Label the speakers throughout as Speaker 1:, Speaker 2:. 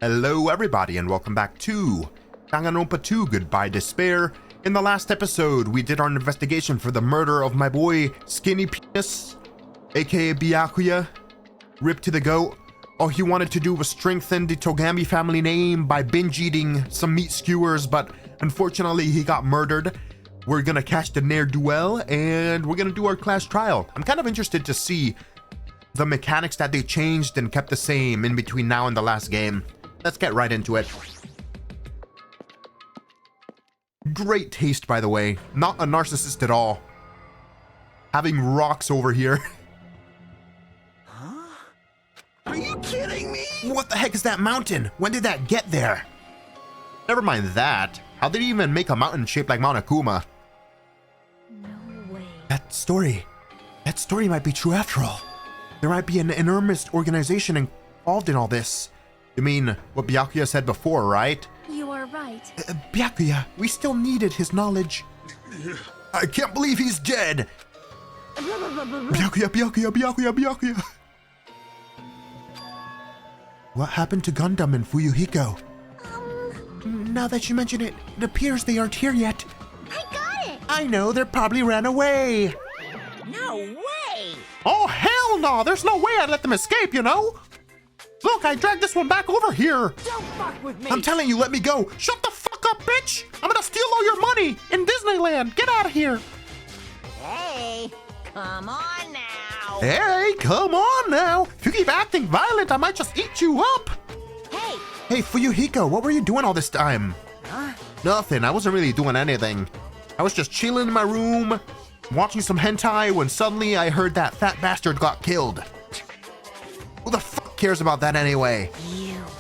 Speaker 1: Hello everybody and welcome back to Danganronpa 2 Goodbye Despair. In the last episode, we did our investigation for the murder of my boy Skinny Penis, aka Byakuya, Rip to the Goat. All he wanted to do was strengthen the Togami family name by binge eating some meat skewers, but unfortunately he got murdered. We're gonna catch the ne'er-do-well and we're gonna do our class trial. I'm kind of interested to see the mechanics that they changed and kept the same in between now and the last game. Let's get right into it. Great taste, by the way. Not a narcissist at all. Having rocks over here.
Speaker 2: Huh? Are you kidding me?
Speaker 1: What the heck is that mountain? When did that get there? Never mind that. How did he even make a mountain shaped like Mount Akuma?
Speaker 3: No way.
Speaker 1: That story might be true after all. There might be an enormous organization involved in all this. You mean what Byakuya said before, right?
Speaker 3: You are right.
Speaker 1: Byakuya, we still needed his knowledge. I can't believe he's dead. Byakuya. What happened to Gundam and Fuyuhiko? Now that you mention it, it appears they aren't here yet.
Speaker 3: I got it!
Speaker 1: I know, they probably ran away.
Speaker 2: No way!
Speaker 1: Oh, hell no! There's no way I'd let them escape, you know? Look, I dragged this one back over here.
Speaker 2: Don't fuck with me!
Speaker 1: I'm telling you, let me go. Shut the fuck up, bitch! I'm gonna steal all your money in Disneyland. Get out of here.
Speaker 2: Hey, come on now!
Speaker 1: Hey, come on now. If you keep acting violent, I might just eat you up. Hey, Fuyuhiko, what were you doing all this time?
Speaker 2: Huh?
Speaker 1: Nothing. I wasn't really doing anything. I was just chilling in my room, watching some hentai when suddenly I heard that fat bastard got killed. Who the fuck cares about that anyway?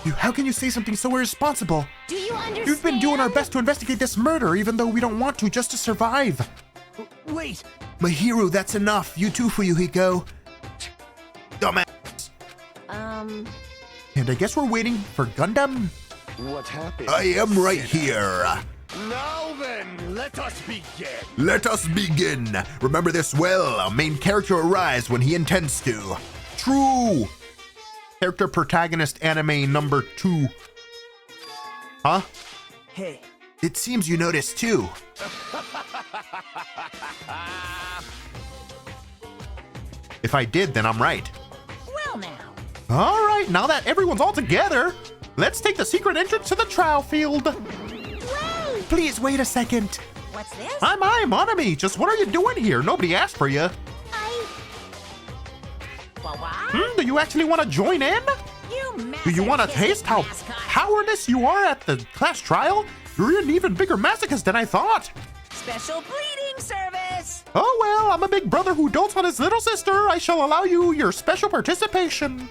Speaker 1: You, how can you say something so irresponsible?
Speaker 3: Do you understand?
Speaker 1: We've been doing our best to investigate this murder, even though we don't want to, just to survive.
Speaker 2: Wait!
Speaker 1: Mahiru, that's enough. You too, Fuyuhiko. Dumbass. And I guess we're waiting for Gundam?
Speaker 4: What happened?
Speaker 1: I am right here.
Speaker 4: Now then, let us begin.
Speaker 1: Let us begin. Remember this well. A main character arrives when he intends to. True. Character protagonist anime number 2. Huh?
Speaker 2: Hey.
Speaker 1: It seems you noticed too. If I did, then I'm right.
Speaker 2: Well now.
Speaker 1: All right, now that everyone's all together, let's take the secret entrance to the trial field.
Speaker 3: Wait!
Speaker 1: Please wait a second.
Speaker 3: What's this?
Speaker 1: Hi, Monami. Just what are you doing here? Nobody asked for you. Do you actually want to join in? Do you want to taste how powerless you are at the class trial? You're an even bigger masochist than I thought.
Speaker 2: Special bleeding service!
Speaker 1: Oh well, I'm a big brother who dotes on his little sister. I shall allow you your special participation.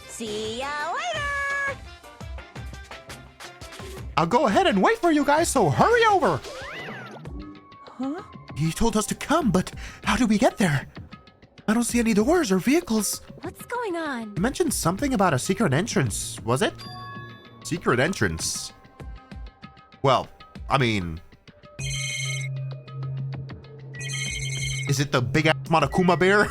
Speaker 2: See ya later!
Speaker 1: I'll go ahead and wait for you guys, so hurry over.
Speaker 2: Huh?
Speaker 1: He told us to come, but how do we get there? I don't see any doors or vehicles.
Speaker 3: What's going on?
Speaker 1: You mentioned something about a secret entrance, was it? Secret entrance. Well, I mean... Is it the big-ass Monokuma bear?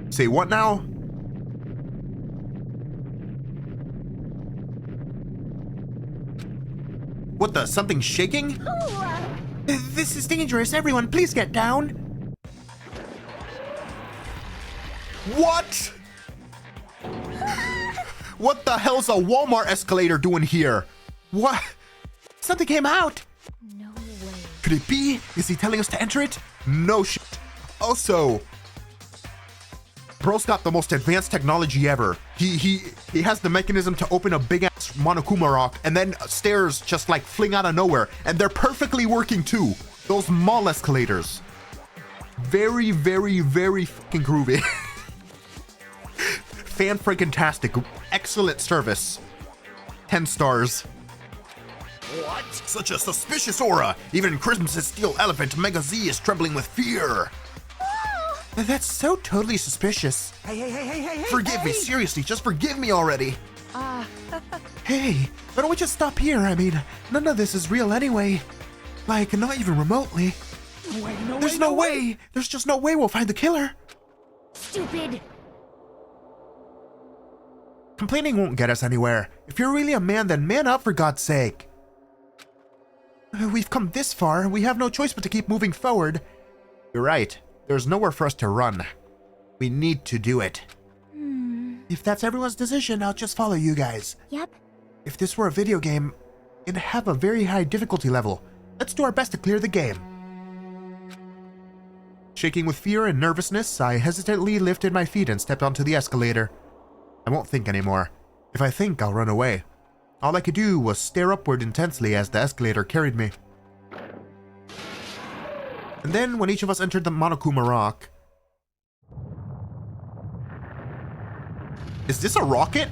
Speaker 1: Say what now? What the? Something shaking? This is dangerous. Everyone, please get down. What? What the hell's a Walmart escalator doing here? What? Something came out.
Speaker 3: No way.
Speaker 1: Could it be? Is he telling us to enter it? No shit. Also, bro's got the most advanced technology ever. He has the mechanism to open a big ass Monokuma rock, and then stairs just like fling out of nowhere, and they're perfectly working too. Those mall escalators. Very, very, very fucking groovy. Fan-freaking-tastic. Excellent service. 10 stars. What? Such a suspicious aura. Even Crimson Steel Elephant Mega Z is trembling with fear. That's so totally suspicious.
Speaker 2: Hey.
Speaker 1: Forgive me, seriously, just forgive me already. Hey, why don't we just stop here? I mean, none of this is real anyway. Like, not even remotely. There's no way! There's just no way we'll find the killer!
Speaker 3: Stupid.
Speaker 1: Complaining won't get us anywhere. If you're really a man, then man up, for God's sake. We've come this far. We have no choice but to keep moving forward. You're right. There's nowhere for us to run. We need to do it. If that's everyone's decision, I'll just follow you guys.
Speaker 3: Yep.
Speaker 1: If this were a video game, it'd have a very high difficulty level. Let's do our best to clear the game. Shaking with fear and nervousness, I hesitantly lifted my feet and stepped onto the escalator. I won't think anymore. If I think, I'll run away. All I could do was stare upward intensely as the escalator carried me. And then, when each of us entered the Monokuma Rock... Is this a rocket?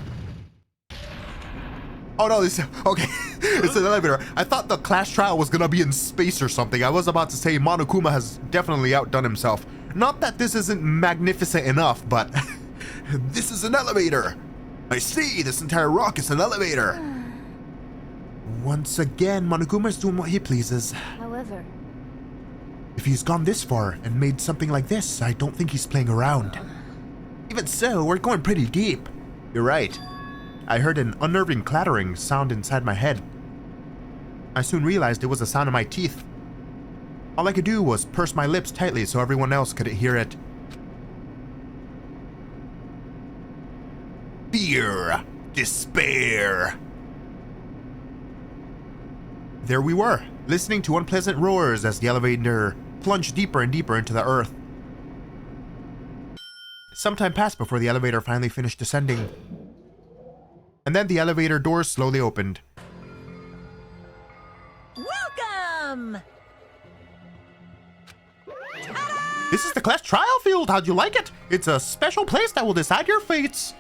Speaker 1: Oh no, this... Okay, it's an elevator. I thought the class trial was gonna be in space or something. I was about to say Monokuma has definitely outdone himself. Not that this isn't magnificent enough, but... This is an elevator! I see, this entire rock is an elevator! Once again, Monokuma is doing what he pleases.
Speaker 3: However,
Speaker 1: If he's gone this far and made something like this, I don't think he's playing around. Even so, we're going pretty deep. You're right. I heard an unnerving clattering sound inside my head. I soon realized it was the sound of my teeth. All I could do was purse my lips tightly so everyone else couldn't hear it. Fear, despair. There we were, listening to unpleasant roars as the elevator plunged deeper and deeper into the earth. Some time passed before the elevator finally finished descending. And then the elevator doors slowly opened.
Speaker 2: Welcome!
Speaker 1: This is the class trial field. How'd you like it? It's a special place that will decide your fates.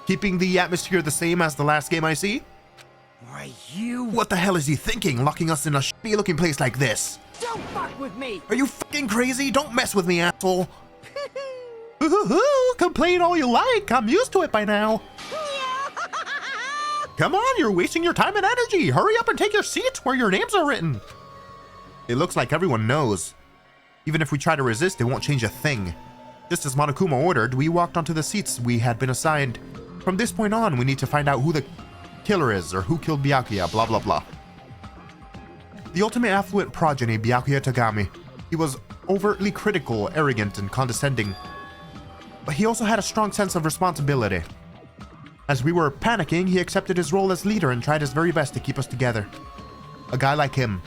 Speaker 1: Keeping the atmosphere the same as the last game I see?
Speaker 2: Why, you...
Speaker 1: What the hell is he thinking, locking us in a shitty looking place like this?
Speaker 2: Don't fuck with me!
Speaker 1: Are you fucking crazy? Don't mess with me, asshole. Ooh, complain all you like. I'm used to it by now. Come on, you're wasting your time and energy. Hurry up and take your seats where your names are written. It looks like everyone knows. Even if we try to resist, it won't change a thing. Just as Monokuma ordered, we walked onto the seats we had been assigned. From this point on, we need to find out who the killer is or who killed Byakuya, blah blah blah. The ultimate affluent progeny, Byakuya Togami. He was overtly critical, arrogant, and condescending. But he also had a strong sense of responsibility. As we were panicking, he accepted his role as leader and tried his very best to keep us together. A guy like him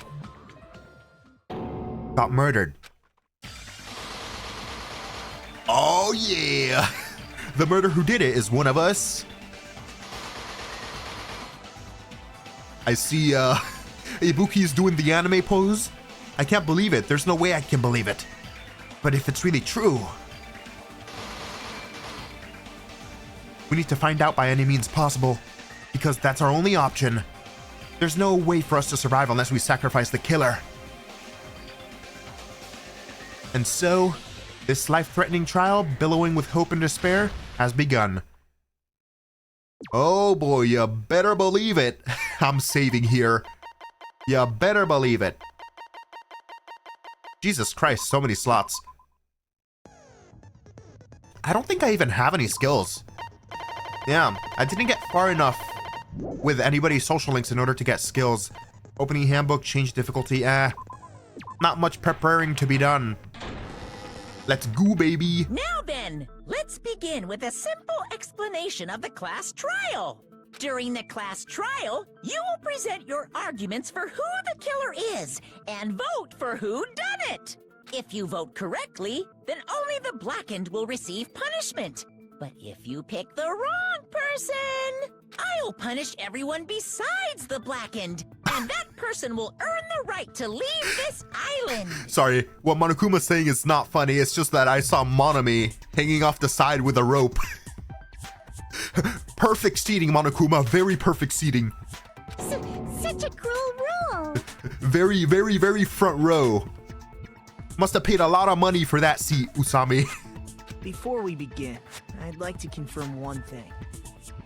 Speaker 1: got murdered. Oh yeah! The murderer who did it is one of us. I see Ibuki's doing the anime pose. I can't believe it. There's no way I can believe it. But if it's really true, we need to find out by any means possible, because that's our only option. There's no way for us to survive unless we sacrifice the killer. And so, this life-threatening trial, billowing with hope and despair, has begun. Oh boy, you better believe it. I'm saving here. You better believe it. Jesus Christ, so many slots. I don't think I even have any skills. Yeah, I didn't get far enough with anybody's social links in order to get skills. Opening handbook, change difficulty, not much preparing to be done. Let's go, baby.
Speaker 2: Now then, let's begin with a simple explanation of the class trial. During the class trial, you will present your arguments for who the killer is and vote for who done it. If you vote correctly, then only the blackened will receive punishment. But if you pick the wrong person, I'll punish everyone besides the blackened, and that person will earn the right to leave this island.
Speaker 1: Sorry, what Monokuma's saying is not funny, it's just that I saw Monami hanging off the side with a rope. Perfect seating, Monokuma, very perfect seating.
Speaker 3: Such a cruel rule.
Speaker 1: Very, very, very front row. Must have paid a lot of money for that seat, Usami.
Speaker 5: Before we begin, I'd like to confirm one thing.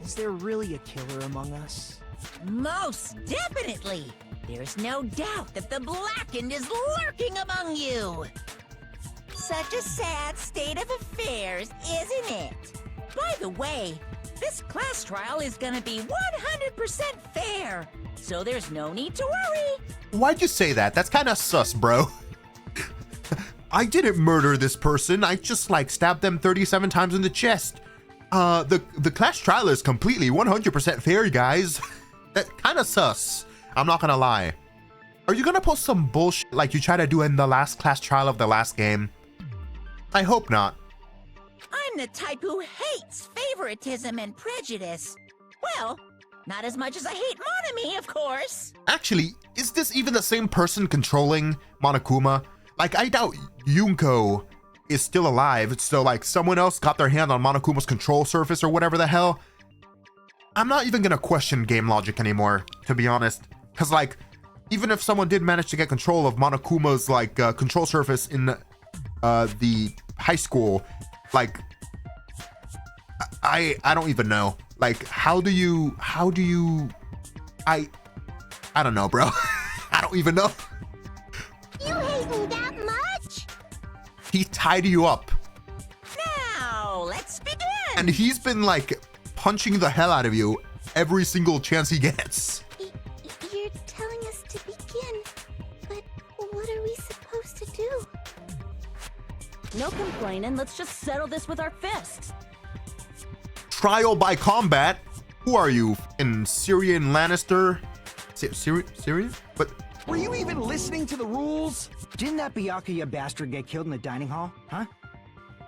Speaker 5: Is there really a killer among us?
Speaker 2: Most definitely. There's no doubt that the Blackened is lurking among you. Such a sad state of affairs, isn't it? By the way, this class trial is gonna be 100% fair, so there's no need to worry.
Speaker 1: Why'd you say that? That's kind of sus, bro. I didn't murder this person. I just like stabbed them 37 times in the chest. The class trial is completely 100% fair, guys. That kind of sus. I'm not gonna lie. Are you gonna post some bullshit like you tried to do in the last class trial of the last game? I hope not.
Speaker 2: I'm the type who hates favoritism and prejudice. Well, not as much as I hate Monami, of course.
Speaker 1: Actually, is this even the same person controlling Monokuma? Like, I doubt Yunko is still alive, so like someone else got their hand on Monokuma's control surface or whatever the hell. I'm not even gonna question game logic anymore, to be honest. Cause like, even if someone did manage to get control of Monokuma's like control surface in the high school, like, I don't even know. Like, how do you, I don't know, bro. I don't even know.
Speaker 3: You hate me that much?
Speaker 1: He tied you up.
Speaker 2: Now, let's begin.
Speaker 1: And he's been like punching the hell out of you every single chance he gets.
Speaker 3: You're telling us to begin, but what are we supposed to do?
Speaker 6: No complaining, let's just settle this with our fists.
Speaker 1: Trial by combat? Who are you? In Syrian Lannister? Syrian? But
Speaker 5: Were you even listening to the rules? Didn't that Byakuya bastard get killed in the dining hall, huh?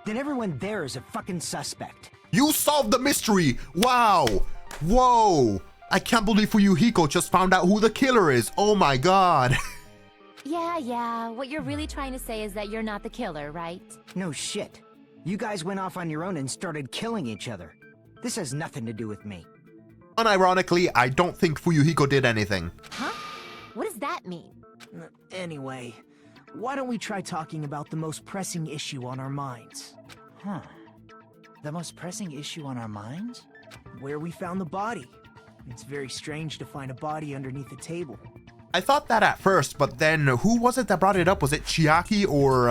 Speaker 5: Then everyone there is a fucking suspect.
Speaker 1: you solved the mystery! Wow! Whoa! I can't believe Fuyuhiko just found out who the killer is. Oh my god.
Speaker 6: Yeah, what you're really trying to say is that you're not the killer, right?
Speaker 5: No shit. You guys went off on your own and started killing each other. This has nothing to do with me.
Speaker 1: Unironically, I don't think Fuyuhiko did anything.
Speaker 6: Huh? What does that mean?
Speaker 5: Anyway, why don't we try talking about the most pressing issue on our minds?
Speaker 7: Huh. The most pressing issue on our minds?
Speaker 5: Where we found the body. It's very strange to find a body underneath a table.
Speaker 1: I thought that at first, but then who was it that brought it up? Was it Chiaki or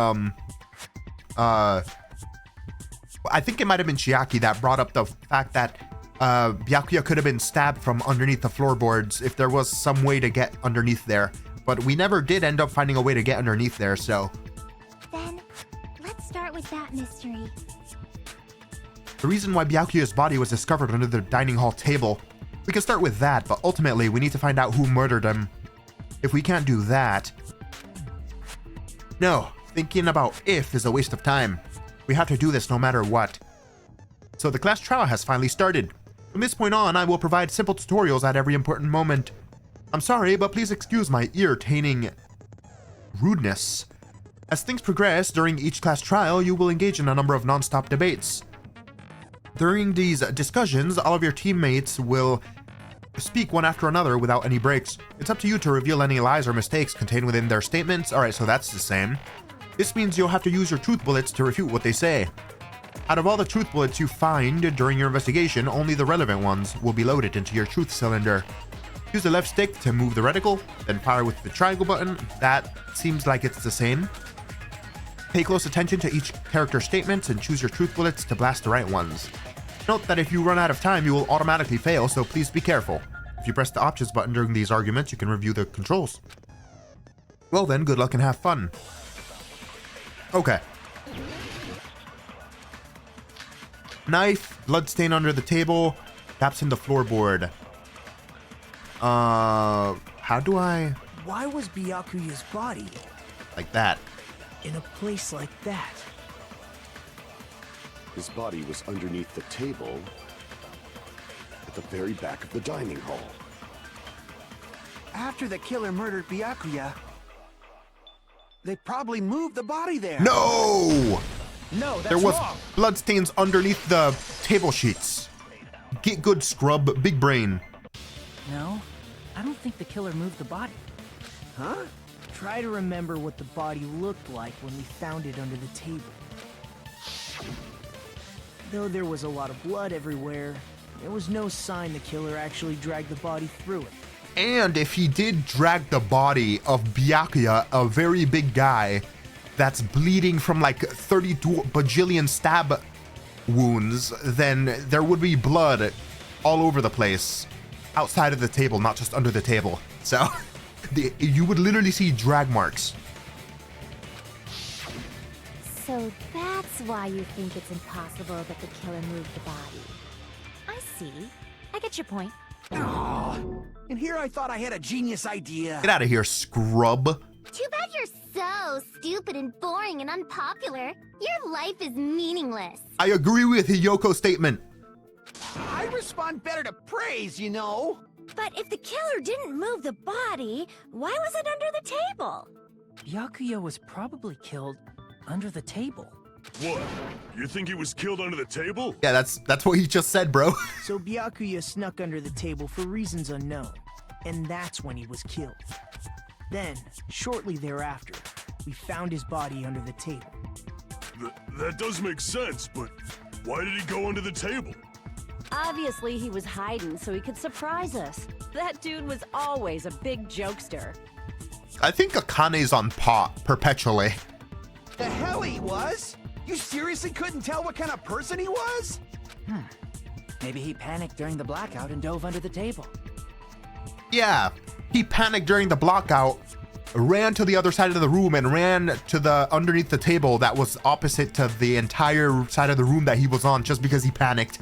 Speaker 1: I think it might have been Chiaki that brought up the fact that Byakuya could have been stabbed from underneath the floorboards if there was some way to get underneath there. But we never did end up finding a way to get underneath there, so.
Speaker 3: Then, let's start with that mystery.
Speaker 1: The reason why Byakuya's body was discovered under the dining hall table. We can start with that, but ultimately we need to find out who murdered him. If we can't do that... No, thinking about if is a waste of time. We have to do this no matter what. So the class trial has finally started. From this point on, I will provide simple tutorials at every important moment. I'm sorry, but please excuse my entertaining rudeness. As things progress during each class trial, you will engage in a number of non-stop debates. During these discussions, all of your teammates will speak one after another without any breaks. It's up to you to reveal any lies or mistakes contained within their statements. Alright, so that's the same. This means you'll have to use your truth bullets to refute what they say. Out of all the truth bullets you find during your investigation, only the relevant ones will be loaded into your truth cylinder. Use the left stick to move the reticle, then fire with the triangle button. That seems like it's the same. Pay close attention to each character's statements and choose your truth bullets to blast the right ones. Note that if you run out of time, you will automatically fail, so please be careful. If you press the options button during these arguments, you can review the controls. Well then, good luck and have fun. Okay. Knife, bloodstain under the table, taps in the floorboard. How do I...
Speaker 5: Why was Byakuya's body
Speaker 1: Like that.
Speaker 5: in a place like that?
Speaker 4: His body was underneath the table at the very back of the dining hall.
Speaker 7: After the killer murdered Byakuya, they probably moved the body there.
Speaker 1: No!
Speaker 5: No, that's
Speaker 1: There was
Speaker 5: wrong.
Speaker 1: bloodstains underneath the table sheets. Get good, scrub. Big brain.
Speaker 7: No, I don't think the killer moved the body.
Speaker 5: Huh? Try to remember what the body looked like when we found it under the table. Though there was a lot of blood everywhere, there was no sign the killer actually dragged the body through it.
Speaker 1: And if he did drag the body of Byakuya, a very big guy that's bleeding from like 32 bajillion stab wounds, then there would be blood all over the place outside of the table, not just under the table. So you would literally see drag marks.
Speaker 6: So that's why you think it's impossible that the killer moved the body. I see. I get your point.
Speaker 7: Aw, and here I thought I had a genius idea.
Speaker 1: Get out of here, scrub.
Speaker 3: Too bad you're so stupid and boring and unpopular. Your life is meaningless.
Speaker 1: I agree with Hiyoko's statement.
Speaker 7: I respond better to praise, you know.
Speaker 6: But if the killer didn't move the body, why was it under the table?
Speaker 8: Byakuya was probably killed under the table.
Speaker 9: What? You think he was killed under the table?
Speaker 1: Yeah, that's what he just said, bro.
Speaker 10: So Byakuya snuck under the table for reasons unknown, and that's when he was killed. Then, shortly thereafter, we found his body under the table.
Speaker 9: That does make sense, but why did he go under the table?
Speaker 6: Obviously, he was hiding so he could surprise us. That dude was always a big jokester.
Speaker 1: I think Akane's on pot perpetually.
Speaker 7: The hell he was? You seriously couldn't tell what kind of person he was?
Speaker 8: Maybe he panicked during the blackout and dove under the table.
Speaker 1: Yeah, he panicked during the blackout, ran to the other side of the room and ran to the underneath the table that was opposite to the entire side of the room that he was on just because he panicked.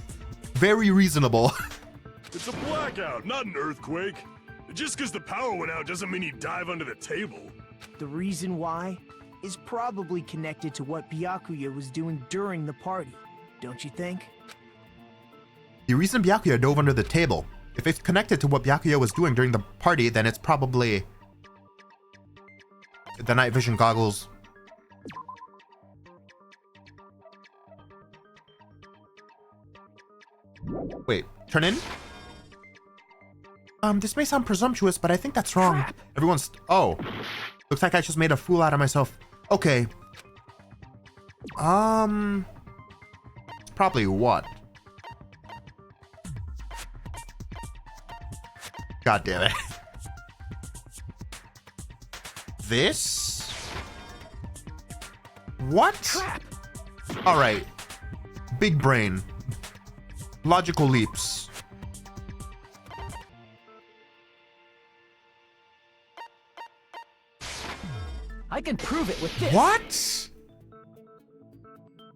Speaker 1: Very reasonable.
Speaker 9: It's a blackout, not an earthquake. Just because the power went out doesn't mean he'd dive under the table.
Speaker 10: The reason why is probably connected to what Byakuya was doing during the party, don't you think?
Speaker 1: The reason Byakuya dove under the table, if it's connected to what Byakuya was doing during the party, then it's probably the night vision goggles. Wait, turn in? This may sound presumptuous, but I think that's wrong.
Speaker 10: Crap.
Speaker 1: Everyone's... Oh. Looks like I just made a fool out of myself. Okay. Probably what? God damn it. This? What?
Speaker 10: Crap!
Speaker 1: Alright. Big brain. Logical leaps.
Speaker 8: I can prove it with this.
Speaker 1: What?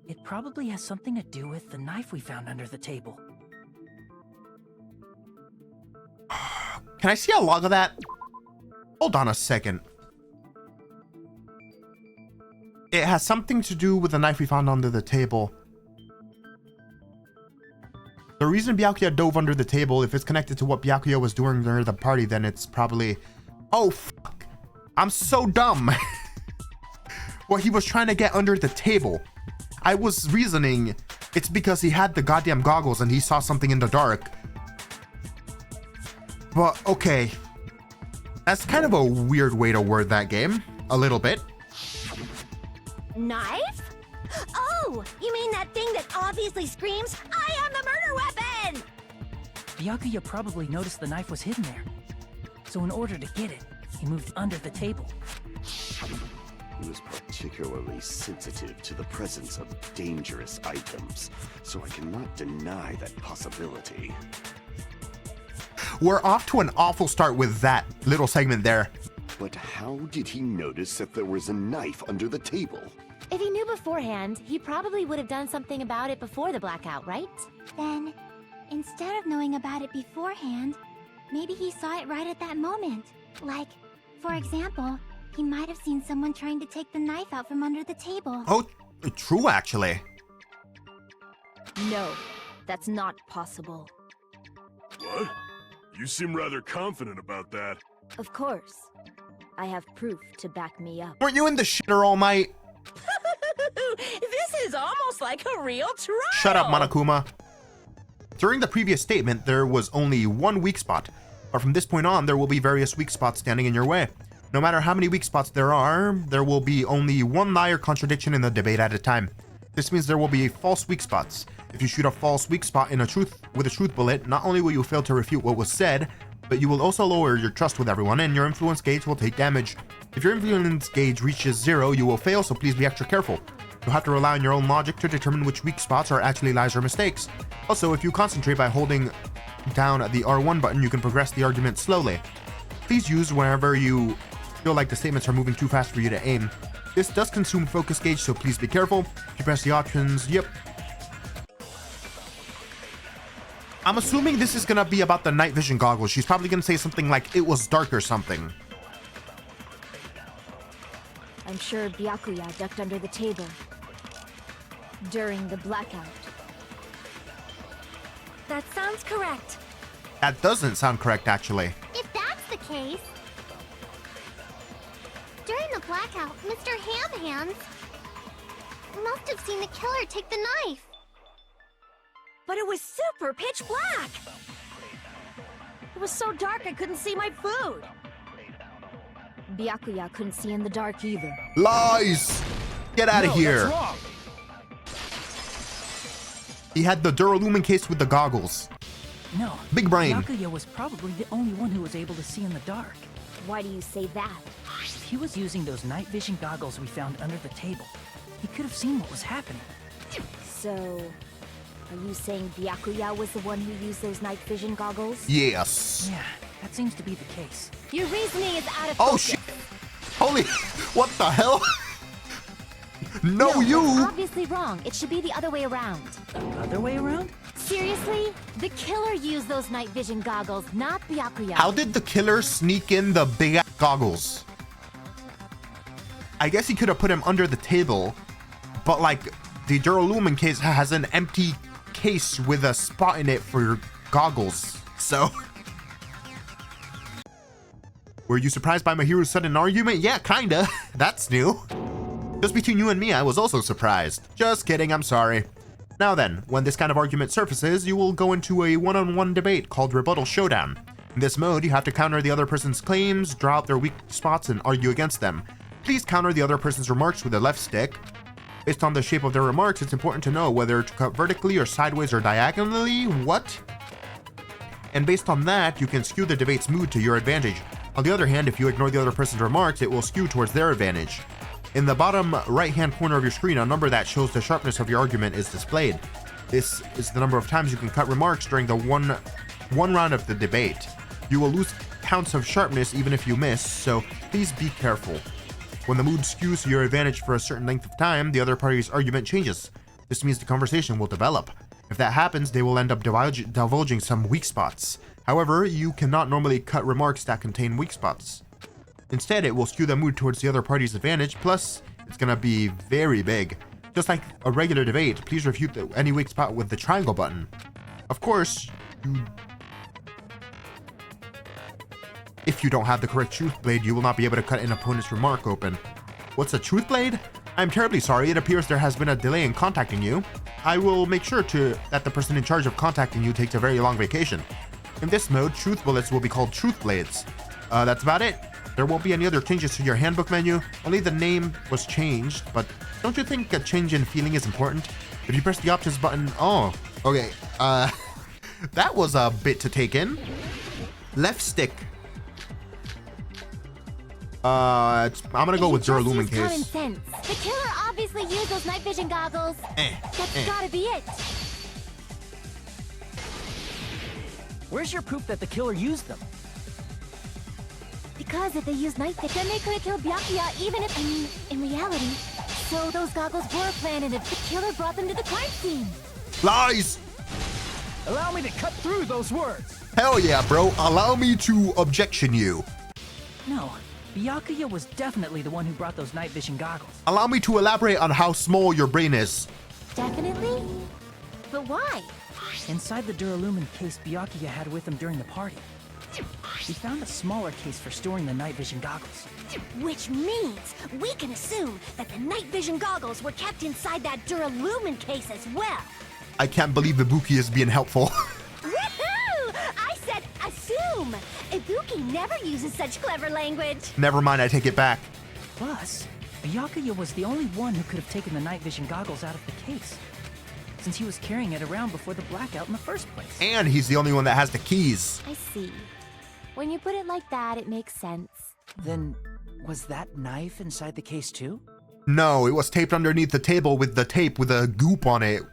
Speaker 8: It probably has something to do with the knife we found under the table.
Speaker 1: Can I see a log of that? Hold on a second. It has something to do with the knife we found under the table. The reason Byakuya dove under the table, if it's connected to what Byakuya was doing during the party, then it's probably... Oh, fuck. I'm so dumb. Well, he was trying to get under the table. I was reasoning it's because he had the goddamn goggles and he saw something in the dark. But, okay. That's kind of a weird way to word that game. A little bit.
Speaker 3: Knife? Oh, you mean that thing that obviously screams, I am the murder weapon!
Speaker 8: Byakuya probably noticed the knife was hidden there. So in order to get it, he moved under the table.
Speaker 4: He was particularly sensitive to the presence of dangerous items, so I cannot deny that possibility.
Speaker 1: We're off to an awful start with that little segment there.
Speaker 4: But how did he notice that there was a knife under the table?
Speaker 6: If he knew beforehand, he probably would have done something about it before the blackout, right?
Speaker 3: Then, instead of knowing about it beforehand, maybe he saw it right at that moment. Like, for example, he might have seen someone trying to take the knife out from under the table.
Speaker 1: Oh, true, actually.
Speaker 6: No, that's not possible.
Speaker 9: What? You seem rather confident about that.
Speaker 6: Of course. I have proof to back me up.
Speaker 1: Weren't you in the shitter all night?
Speaker 2: This is almost like a real trial.
Speaker 1: Shut up, Monokuma. During the previous statement, there was only one weak spot. But from this point on, there will be various weak spots standing in your way. No matter how many weak spots there are, there will be only one lie or contradiction in the debate at a time. This means there will be false weak spots. If you shoot a false weak spot with a truth bullet, not only will you fail to refute what was said, but you will also lower your trust with everyone and your influence gauge will take damage. If your influence gauge reaches 0, you will fail, so please be extra careful. You'll have to rely on your own logic to determine which weak spots are actually lies or mistakes. Also, if you concentrate by holding down the R1 button, you can progress the argument slowly. Please use whenever you feel like the statements are moving too fast for you to aim. This does consume focus gauge, so please be careful. If you press the options, yep. I'm assuming this is gonna be about the night vision goggles. She's probably gonna say something like, it was dark or something.
Speaker 6: I'm sure Byakuya ducked under the table during the blackout. That sounds correct.
Speaker 1: That doesn't sound correct, actually.
Speaker 3: If that's the case... During the blackout, Mr. Ham-Hands must have seen the killer take the knife.
Speaker 2: But it was super pitch black! It was so dark I couldn't see my food!
Speaker 6: Byakuya couldn't see in the dark either.
Speaker 1: Lies! Get out of here!
Speaker 10: That's wrong.
Speaker 1: He had the Duralumin case with the goggles.
Speaker 8: No.
Speaker 1: Big brain.
Speaker 8: Byakuya was probably the only one who was able to see in the dark.
Speaker 6: Why do you say that?
Speaker 8: He was using those night vision goggles we found under the table. He could have seen what was happening.
Speaker 6: So, are you saying Byakuya was the one who used those night vision goggles?
Speaker 1: Yes.
Speaker 8: Yeah, that seems to be the case.
Speaker 6: Your reasoning is out of
Speaker 1: Oh
Speaker 6: focus.
Speaker 1: shit! Holy, what the hell? No, you!
Speaker 6: That's obviously wrong. It should be the other way around.
Speaker 8: The other way around?
Speaker 6: Seriously? The killer used those night vision goggles, not Byakuya.
Speaker 1: How did the killer sneak in the big ass goggles? I guess he could have put him under the table, but like the Duralumin case has an empty case with a spot in it for your goggles. So, were you surprised by Mahiru's sudden argument? Yeah, kinda. That's new. Just between you and me, I was also surprised. Just kidding, I'm sorry. Now then, when this kind of argument surfaces, you will go into a one-on-one debate called Rebuttal Showdown. In this mode, you have to counter the other person's claims, draw out their weak spots, and argue against them. Please counter the other person's remarks with the left stick. Based on the shape of their remarks, it's important to know whether to cut vertically or sideways or diagonally. What? And based on that, you can skew the debate's mood to your advantage. On the other hand, if you ignore the other person's remarks, it will skew towards their advantage. In the bottom right-hand corner of your screen, a number that shows the sharpness of your argument is displayed. This is the number of times you can cut remarks during the one round of the debate. You will lose counts of sharpness even if you miss, so please be careful. When the mood skews to your advantage for a certain length of time, the other party's argument changes. This means the conversation will develop. If that happens, they will end up divulging some weak spots. However, you cannot normally cut remarks that contain weak spots. Instead, it will skew the mood towards the other party's advantage, plus, it's gonna be very big. Just like a regular debate, please refute any weak spot with the triangle button. Of course, if you don't have the correct truth blade, you will not be able to cut an opponent's remark open. What's a truth blade? I'm terribly sorry, it appears there has been a delay in contacting you. I will make sure that the person in charge of contacting you takes a very long vacation. In this mode, truth bullets will be called truth blades. That's about it. There won't be any other changes to your handbook menu, only the name was changed, but don't you think a change in feeling is important? If you press the options button, oh, okay, that was a bit to take in. Left stick. I'm gonna go with Duralumin case.
Speaker 6: Common sense. The killer obviously used those night vision goggles. That's gotta be it.
Speaker 8: Where's your proof that the killer used them?
Speaker 6: Because if they used night vision, then they could have killed Byakuya even if, I mean, in reality. So those goggles were planted if the killer brought them to the crime scene.
Speaker 1: Lies!
Speaker 10: Allow me to cut through those words.
Speaker 1: Hell yeah, bro. Allow me to objection you.
Speaker 8: No, Byakuya was definitely the one who brought those night vision goggles.
Speaker 1: Allow me to elaborate on how small your brain is.
Speaker 6: Definitely? But why?
Speaker 8: Inside the Duralumin case Byakuya had with him during the party, we found a smaller case for storing the night vision goggles.
Speaker 6: Which means we can assume that the night vision goggles were kept inside that Duralumin case as well.
Speaker 1: I can't believe Ibuki is being helpful.
Speaker 6: Woohoo! I said assume! Ibuki never uses such clever language.
Speaker 1: Never mind, I take it back.
Speaker 8: Plus, Byakuya was the only one who could have taken the night vision goggles out of the case, since he was carrying it around before the blackout in the first place.
Speaker 1: And he's the only one that has the keys.
Speaker 6: I see. When you put it like that, it makes sense.
Speaker 8: Then, was that knife inside the case too?
Speaker 1: No, it was taped underneath the table with the tape with a goop on it.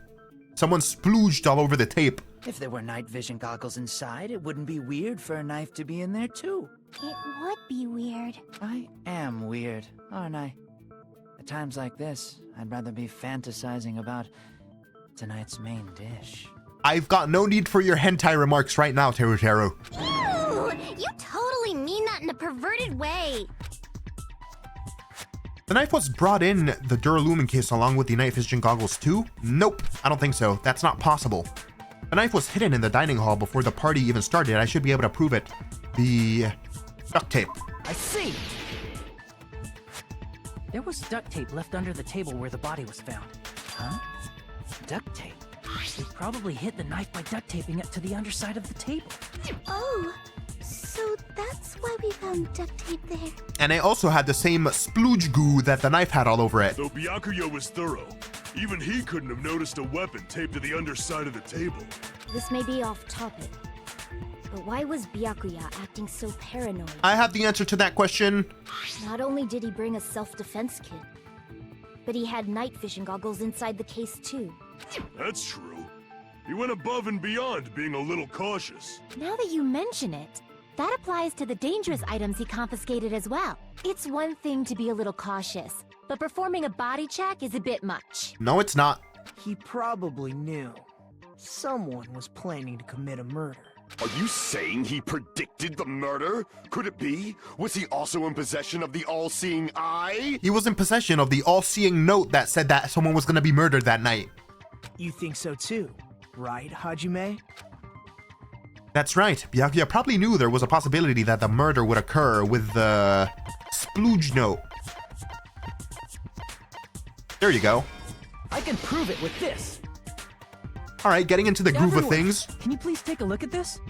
Speaker 1: Someone splooged all over the tape.
Speaker 8: If there were night vision goggles inside, it wouldn't be weird for a knife to be in there too.
Speaker 3: It would be weird.
Speaker 8: I am weird, aren't I? At times like this, I'd rather be fantasizing about tonight's main dish.
Speaker 1: I've got no need for your hentai remarks right now, Teru Teru.
Speaker 3: Ew! You totally mean that in a perverted way.
Speaker 1: The knife was brought in the Duralumin case along with the night vision goggles too? Nope, I don't think so. That's not possible. The knife was hidden in the dining hall before the party even started. I should be able to prove it. The duct tape.
Speaker 8: I see! There was duct tape left under the table where the body was found. Huh? Duct tape? They probably hid the knife by duct taping it to the underside of the table.
Speaker 3: Oh, so that's why we found duct tape there.
Speaker 1: And it also had the same splooge goo that the knife had all over it.
Speaker 9: Though Byakuya was thorough, even he couldn't have noticed a weapon taped to the underside of the table.
Speaker 6: This may be off topic, but why was Byakuya acting so paranoid?
Speaker 1: I have the answer to that question.
Speaker 6: Not only did he bring a self-defense kit, but he had night vision goggles inside the case too.
Speaker 9: That's true. He went above and beyond being a little cautious.
Speaker 6: Now that you mention it, that applies to the dangerous items he confiscated as well. It's one thing to be a little cautious, but performing a body check is a bit much.
Speaker 1: No, it's not.
Speaker 10: He probably knew. Someone was planning to commit a murder.
Speaker 4: Are you saying he predicted the murder? Could it be? Was he also in possession of the all-seeing eye?
Speaker 1: He was in possession of the all-seeing note that said that someone was going to be murdered that night.
Speaker 10: You think so too, right, Hajime?
Speaker 1: That's right. Byakuya probably knew there was a possibility that the murder would occur with the splooge note. There you go.
Speaker 8: I can prove it with this.
Speaker 1: All right, getting into the groove of
Speaker 8: Everyone,
Speaker 1: things.
Speaker 8: Can you please take a look at this?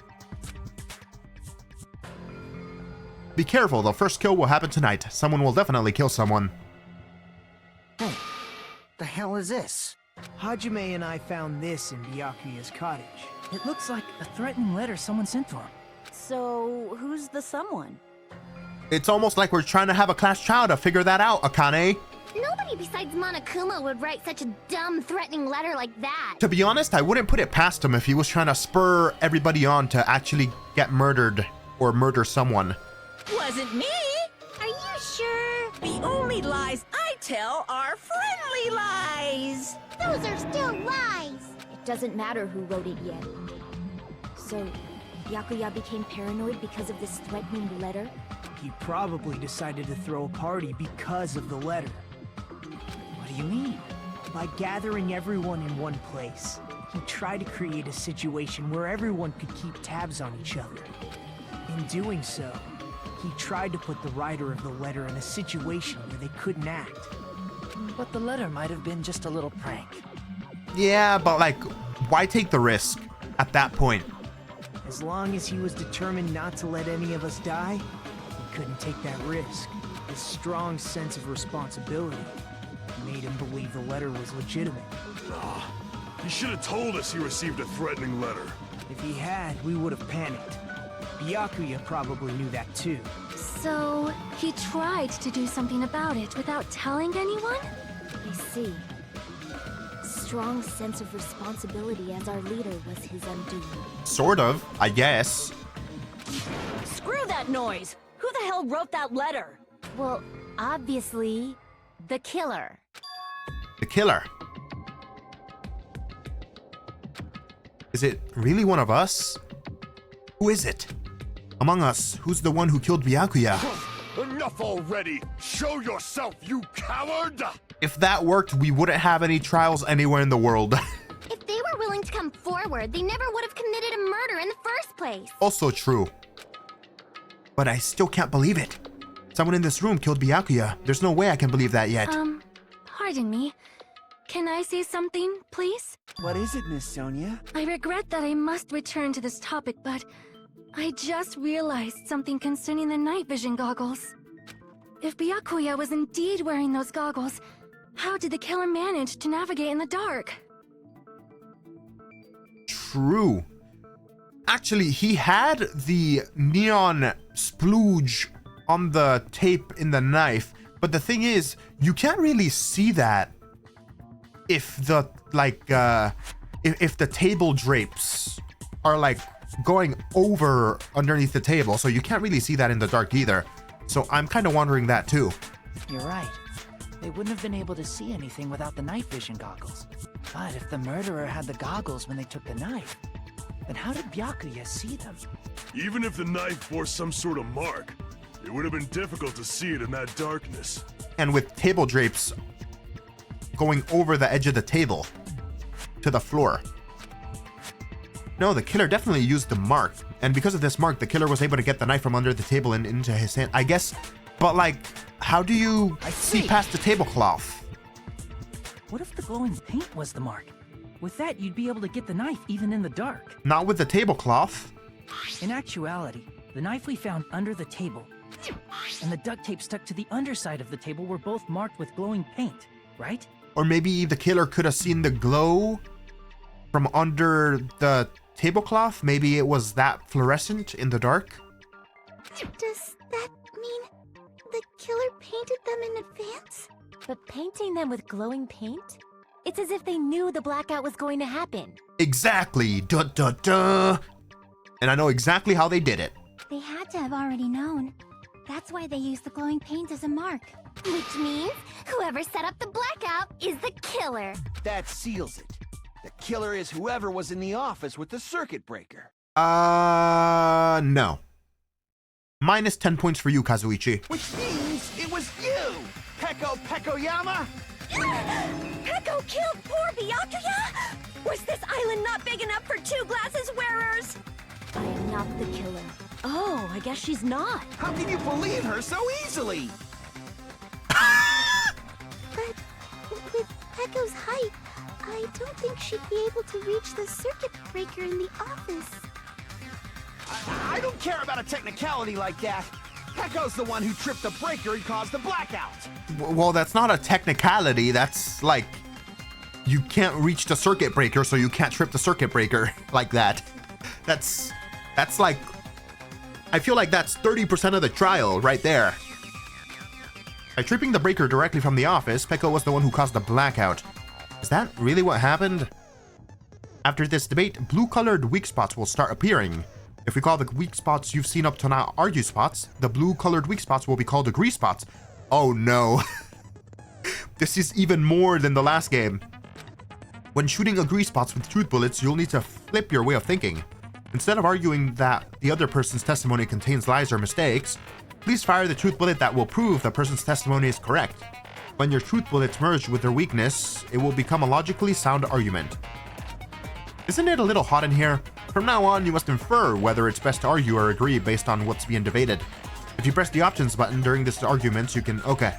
Speaker 1: Be careful, the first kill will happen tonight. Someone will definitely kill someone.
Speaker 5: Hey, the hell is this?
Speaker 10: Hajime and I found this in Byakuya's cottage.
Speaker 8: It looks like a threatening letter someone sent to him.
Speaker 6: So, who's the someone?
Speaker 1: It's almost like we're trying to have a class trial to figure that out, Akane.
Speaker 3: Nobody besides Monokuma would write such a dumb, threatening letter like that.
Speaker 1: To be honest, I wouldn't put it past him if he was trying to spur everybody on to actually get murdered or murder someone.
Speaker 2: Wasn't me.
Speaker 3: Are you sure?
Speaker 2: The only lies I tell are friendly lies.
Speaker 3: Those are still lies.
Speaker 6: It doesn't matter who wrote it yet. So, Byakuya became paranoid because of this threatening letter?
Speaker 10: He probably decided to throw a party because of the letter.
Speaker 8: What do you mean?
Speaker 10: By gathering everyone in one place, he tried to create a situation where everyone could keep tabs on each other. In doing so, he tried to put the writer of the letter in a situation where they couldn't act.
Speaker 8: But the letter might have been just a little prank.
Speaker 1: Yeah, but like, why take the risk at that point?
Speaker 10: As long as he was determined not to let any of us die, he couldn't take that risk. His strong sense of responsibility made him believe the letter was legitimate.
Speaker 9: He should have told us he received a threatening letter.
Speaker 10: If he had, we would have panicked. Byakuya probably knew that too.
Speaker 3: So, he tried to do something about it without telling anyone?
Speaker 6: I see. Strong sense of responsibility as our leader was his undoing.
Speaker 1: Sort of, I guess.
Speaker 6: Screw that noise! Who the hell wrote that letter? Well, obviously, the killer.
Speaker 1: The killer. Is it really one of us? Who is it? Among us, who's the one who killed Byakuya?
Speaker 4: Enough already! Show yourself, you coward!
Speaker 1: If that worked, we wouldn't have any trials anywhere in the world.
Speaker 3: If they were willing to come forward, they never would have committed a murder in the first place.
Speaker 1: Also true. But I still can't believe it. Someone in this room killed Byakuya. There's no way I can believe that yet.
Speaker 3: Pardon me. Can I say something, please?
Speaker 7: What is it, Miss Sonia?
Speaker 3: I regret that I must return to this topic, but I just realized something concerning the night vision goggles. If Byakuya was indeed wearing those goggles, how did the killer manage to navigate in the dark?
Speaker 1: True. Actually, he had the neon splooge on the tape in the knife, but the thing is, you can't really see that if the if the table drapes are like going over underneath the table, so you can't really see that in the dark either. So I'm kind of wondering that too.
Speaker 8: You're right. They wouldn't have been able to see anything without the night vision goggles. But if the murderer had the goggles when they took the knife, then how did Byakuya see them?
Speaker 9: Even if the knife bore some sort of mark, it would have been difficult to see it in that darkness.
Speaker 1: And with table drapes going over the edge of the table to the floor. No, the killer definitely used the mark. And because of this mark, the killer was able to get the knife from under the table and into his hand, I guess. But like, how do you see past the tablecloth?
Speaker 8: What if the glowing paint was the mark? With that, you'd be able to get the knife even in the dark.
Speaker 1: Not with the tablecloth.
Speaker 8: In actuality, the knife we found under the table and the duct tape stuck to the underside of the table were both marked with glowing paint, right?
Speaker 1: Or maybe the killer could have seen the glow from under the tablecloth. Maybe it was that fluorescent in the dark.
Speaker 3: Does that mean the killer painted them in advance?
Speaker 6: But painting them with glowing paint? It's as if they knew the blackout was going to happen.
Speaker 1: Exactly. Duh, duh, duh. And I know exactly how they did it.
Speaker 3: They had to have already known. That's why they used the glowing paint as a mark.
Speaker 6: Which means whoever set up the blackout is the killer.
Speaker 7: That seals it. The killer is whoever was in the office with the circuit breaker.
Speaker 1: No. Minus 10 points for you, Kazuichi.
Speaker 7: Which means it was you, Peko Pekoyama!
Speaker 2: Peko killed poor Byakuya? Was this island not big enough for 2 glasses wearers?
Speaker 6: I am not the killer. Oh, I guess she's not.
Speaker 7: How can you believe her so easily?
Speaker 3: But with Peko's height, I don't think she'd be able to reach the circuit breaker in the office.
Speaker 7: I don't care about a technicality like that. Peko's the one who tripped the breaker and caused the blackout.
Speaker 1: Well, that's not a technicality. That's like, you can't reach the circuit breaker, so you can't trip the circuit breaker like that. That's like, I feel like that's 30% of the trial right there. By tripping the breaker directly from the office, Peko was the one who caused the blackout. Is that really what happened? After this debate, blue-colored weak spots will start appearing. If we call the weak spots you've seen up to now argue spots, the blue-colored weak spots will be called agree spots. Oh no. This is even more than the last game. When shooting agree spots with truth bullets, you'll need to flip your way of thinking. Instead of arguing that the other person's testimony contains lies or mistakes, please fire the truth bullet that will prove the person's testimony is correct. When your truth bullets merge with their weakness, it will become a logically sound argument. Isn't it a little hot in here? From now on, you must infer whether it's best to argue or agree based on what's being debated. If you press the options button during this argument, you can... Okay.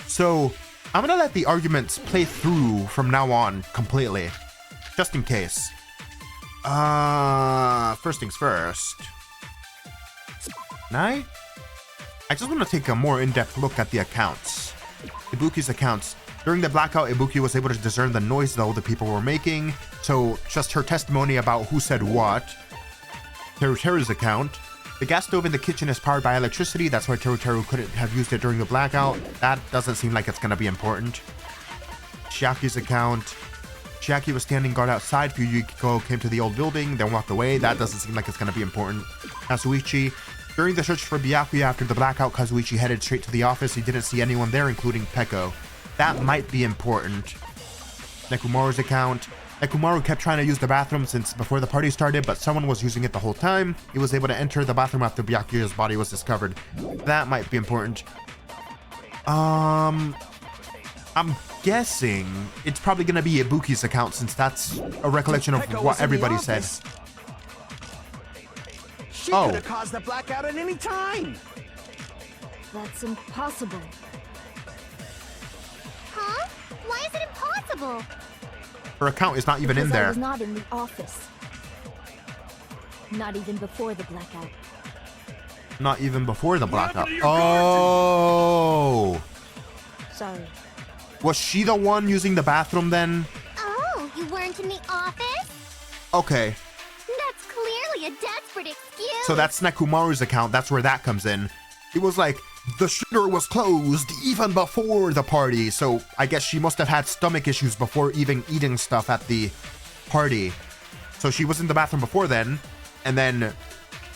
Speaker 1: So, I'm gonna let the arguments play through from now on completely. Just in case. First things first. I just want to take a more in-depth look at the accounts. Ibuki's accounts. During the blackout, Ibuki was able to discern the noise though the people were making, so just her testimony about who said what. Teruteru's account. The gas stove in the kitchen is powered by electricity, that's why Teruteru couldn't have used it during the blackout. That doesn't seem like it's gonna be important. Chiaki's account. Chiaki was standing guard outside, Fuyuhiko came to the old building, then walked away. That doesn't seem like it's gonna be important. Kazuichi. During the search for Byakuya after the blackout, Kazuichi headed straight to the office. He didn't see anyone there, including Peko. That might be important. Nekumaru's account. Nekumaru kept trying to use the bathroom since before the party started, but someone was using it the whole time. He was able to enter the bathroom after Byakuya's body was discovered. That might be important. I'm guessing it's probably going to be Ibuki's account since that's a recollection of what everybody said.
Speaker 7: She could have caused the blackout at any time.
Speaker 6: That's impossible.
Speaker 3: Huh? Why is it impossible?
Speaker 1: Her account is not even in
Speaker 6: Because I
Speaker 1: there.
Speaker 6: was not in the office. Not even before the blackout.
Speaker 1: Not even before the blackout.
Speaker 9: happened to your
Speaker 1: Oh!
Speaker 6: Sorry.
Speaker 1: Was she the one using the bathroom then?
Speaker 3: Oh, you weren't in the office?
Speaker 1: Okay.
Speaker 3: That's desperate excuse.
Speaker 1: So that's Nekomaru's account. That's where that comes in. It was like, the shitter was closed even before the party. So I guess she must have had stomach issues before even eating stuff at the party. So she was in the bathroom before then. And then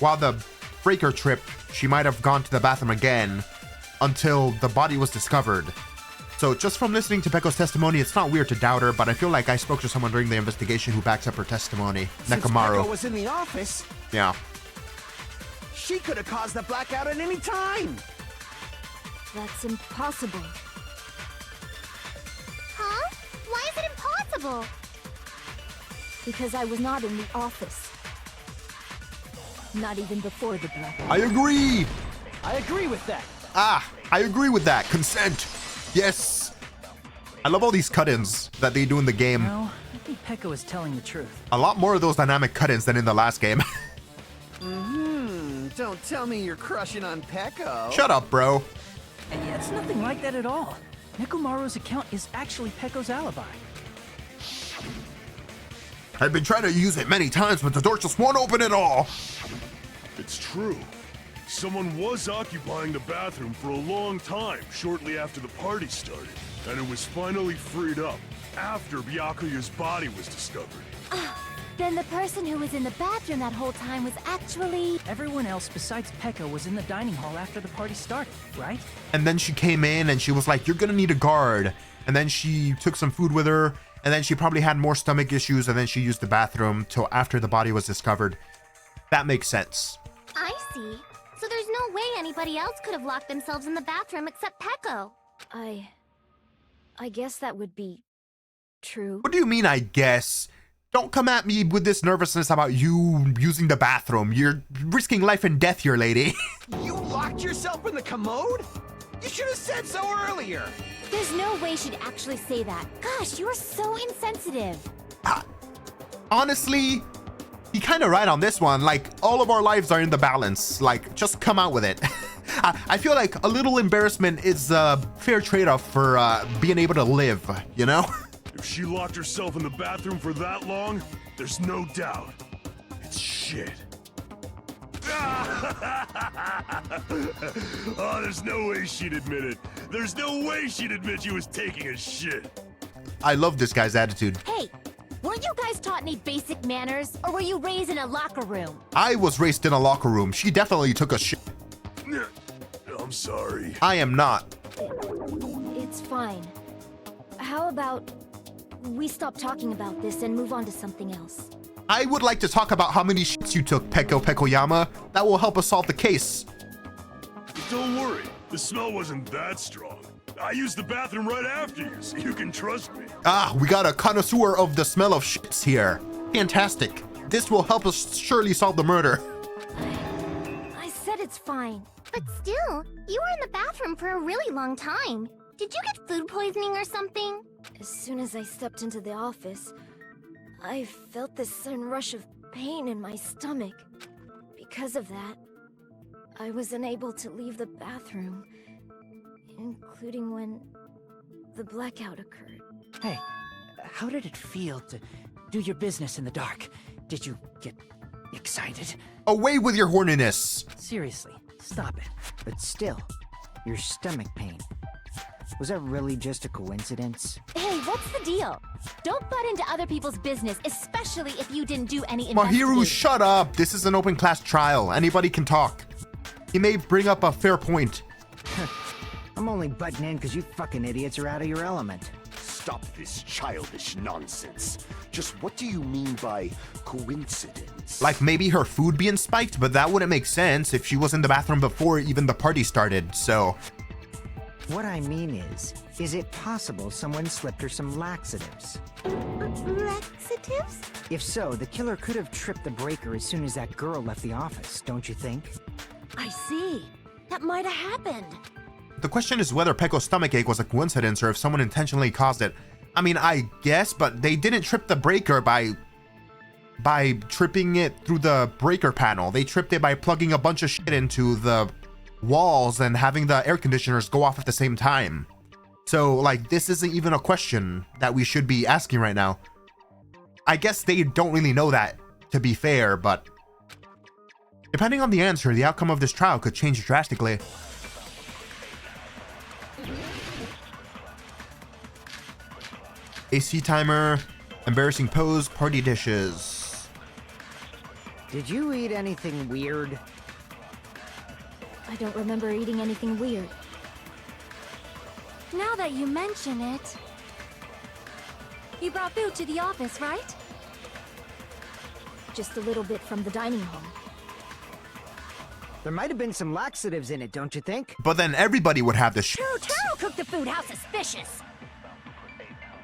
Speaker 1: while the breaker trip, she might have gone to the bathroom again until the body was discovered. So just from listening to Peko's testimony, it's not weird to doubt her, but I feel like I spoke to someone during the investigation who backs up her testimony.
Speaker 7: Since
Speaker 1: Nekomaru.
Speaker 7: Peko was in the office,
Speaker 1: Yeah.
Speaker 7: she could have caused the blackout at any time.
Speaker 6: That's impossible.
Speaker 3: Huh? Why is it impossible?
Speaker 6: Because I was not in the office. Not even before the blackout.
Speaker 1: I agree.
Speaker 7: I agree with that.
Speaker 1: I agree with that. Consent. Yes. I love all these cut-ins that they do in the game.
Speaker 8: No, I think Peko is telling the truth.
Speaker 1: A lot more of those dynamic cut-ins than in the last game.
Speaker 7: Don't tell me you're crushing on Peko.
Speaker 1: Shut up, bro.
Speaker 8: And yeah, it's nothing like that at all. Nekomaru's account is actually Peko's alibi.
Speaker 1: I've been trying to use it many times, but the door just won't open at all.
Speaker 9: It's true. Someone was occupying the bathroom for a long time shortly after the party started, and it was finally freed up after Byakuya's body was discovered.
Speaker 6: Then the person who was in the bathroom that whole time was actually...
Speaker 8: Everyone else besides Peko was in the dining hall after the party started, right?
Speaker 1: And then she came in and she was like, you're gonna need a guard. And then she took some food with her, and then she probably had more stomach issues, and then she used the bathroom till after the body was discovered. That makes sense.
Speaker 3: I see. So there's no way anybody else could have locked themselves in the bathroom except Peko.
Speaker 6: I guess that would be true.
Speaker 1: What do you mean, I guess? Don't come at me with this nervousness about you using the bathroom. You're risking life and death here, lady.
Speaker 7: You locked yourself in the commode? You should have said so earlier.
Speaker 6: There's no way she'd actually say that. Gosh, you are so insensitive.
Speaker 1: Honestly, you're kind of right on this one. Like, all of our lives are in the balance. Like, just come out with it. I feel like a little embarrassment is a fair trade-off for being able to live, you know?
Speaker 9: If she locked herself in the bathroom for that long, there's no doubt. It's shit. Oh, there's no way she'd admit it. There's no way she'd admit she was taking a shit.
Speaker 1: I love this guy's attitude.
Speaker 6: Hey, weren't you guys taught any basic manners? Or were you raised in a locker room?
Speaker 1: I was raised in a locker room. She definitely took a shit.
Speaker 9: I'm sorry.
Speaker 1: I am not.
Speaker 6: It's fine. How about we stop talking about this and move on to something else?
Speaker 1: I would like to talk about how many shits you took, Pekoyama. That will help us solve the case.
Speaker 9: Don't worry, the smell wasn't that strong. I used the bathroom right after you, so you can trust me.
Speaker 1: We got a connoisseur of the smell of shits here. Fantastic. This will help us surely solve the murder.
Speaker 6: I said it's fine.
Speaker 3: But still, you were in the bathroom for a really long time. Did you get food poisoning or something?
Speaker 6: As soon as I stepped into the office, I felt this sudden rush of pain in my stomach. Because of that, I was unable to leave the bathroom, including when the blackout occurred.
Speaker 8: Hey, how did it feel to do your business in the dark? Did you get excited?
Speaker 1: Away with your horniness.
Speaker 8: Seriously, stop it.
Speaker 5: But still, your stomach pain. Was that really just a coincidence?
Speaker 6: Hey, what's the deal? Don't butt into other people's business, especially if you didn't do any investigating.
Speaker 1: Mahiru, shut up. This is an open class trial. Anybody can talk. He may bring up a fair point.
Speaker 5: I'm only butting in because you fucking idiots are out of your element.
Speaker 4: Stop this childish nonsense. Just what do you mean by coincidence?
Speaker 1: Like maybe her food being spiked, but that wouldn't make sense if she was in the bathroom before even the party started, so...
Speaker 5: What I mean is it possible someone slipped her some laxatives?
Speaker 3: Laxatives?
Speaker 5: If so, the killer could have tripped the breaker as soon as that girl left the office, don't you think?
Speaker 6: I see. That might have happened.
Speaker 1: The question is whether Peko's stomachache was a coincidence or if someone intentionally caused it. I mean, I guess, but they didn't trip the breaker by tripping it through the breaker panel. They tripped it by plugging a bunch of shit into the walls and having the air conditioners go off at the same time. So, like, this isn't even a question that we should be asking right now. I guess they don't really know that, to be fair, but Depending on the answer, the outcome of this trial could change drastically. AC timer, embarrassing pose, party dishes.
Speaker 5: Did you eat anything weird?
Speaker 6: I don't remember eating anything weird.
Speaker 3: Now that you mention it... You brought food to the office, right?
Speaker 6: Just a little bit from the dining hall.
Speaker 5: There might have been some laxatives in it, don't you think?
Speaker 1: But then everybody would have the
Speaker 2: Taro cooked the food. How suspicious!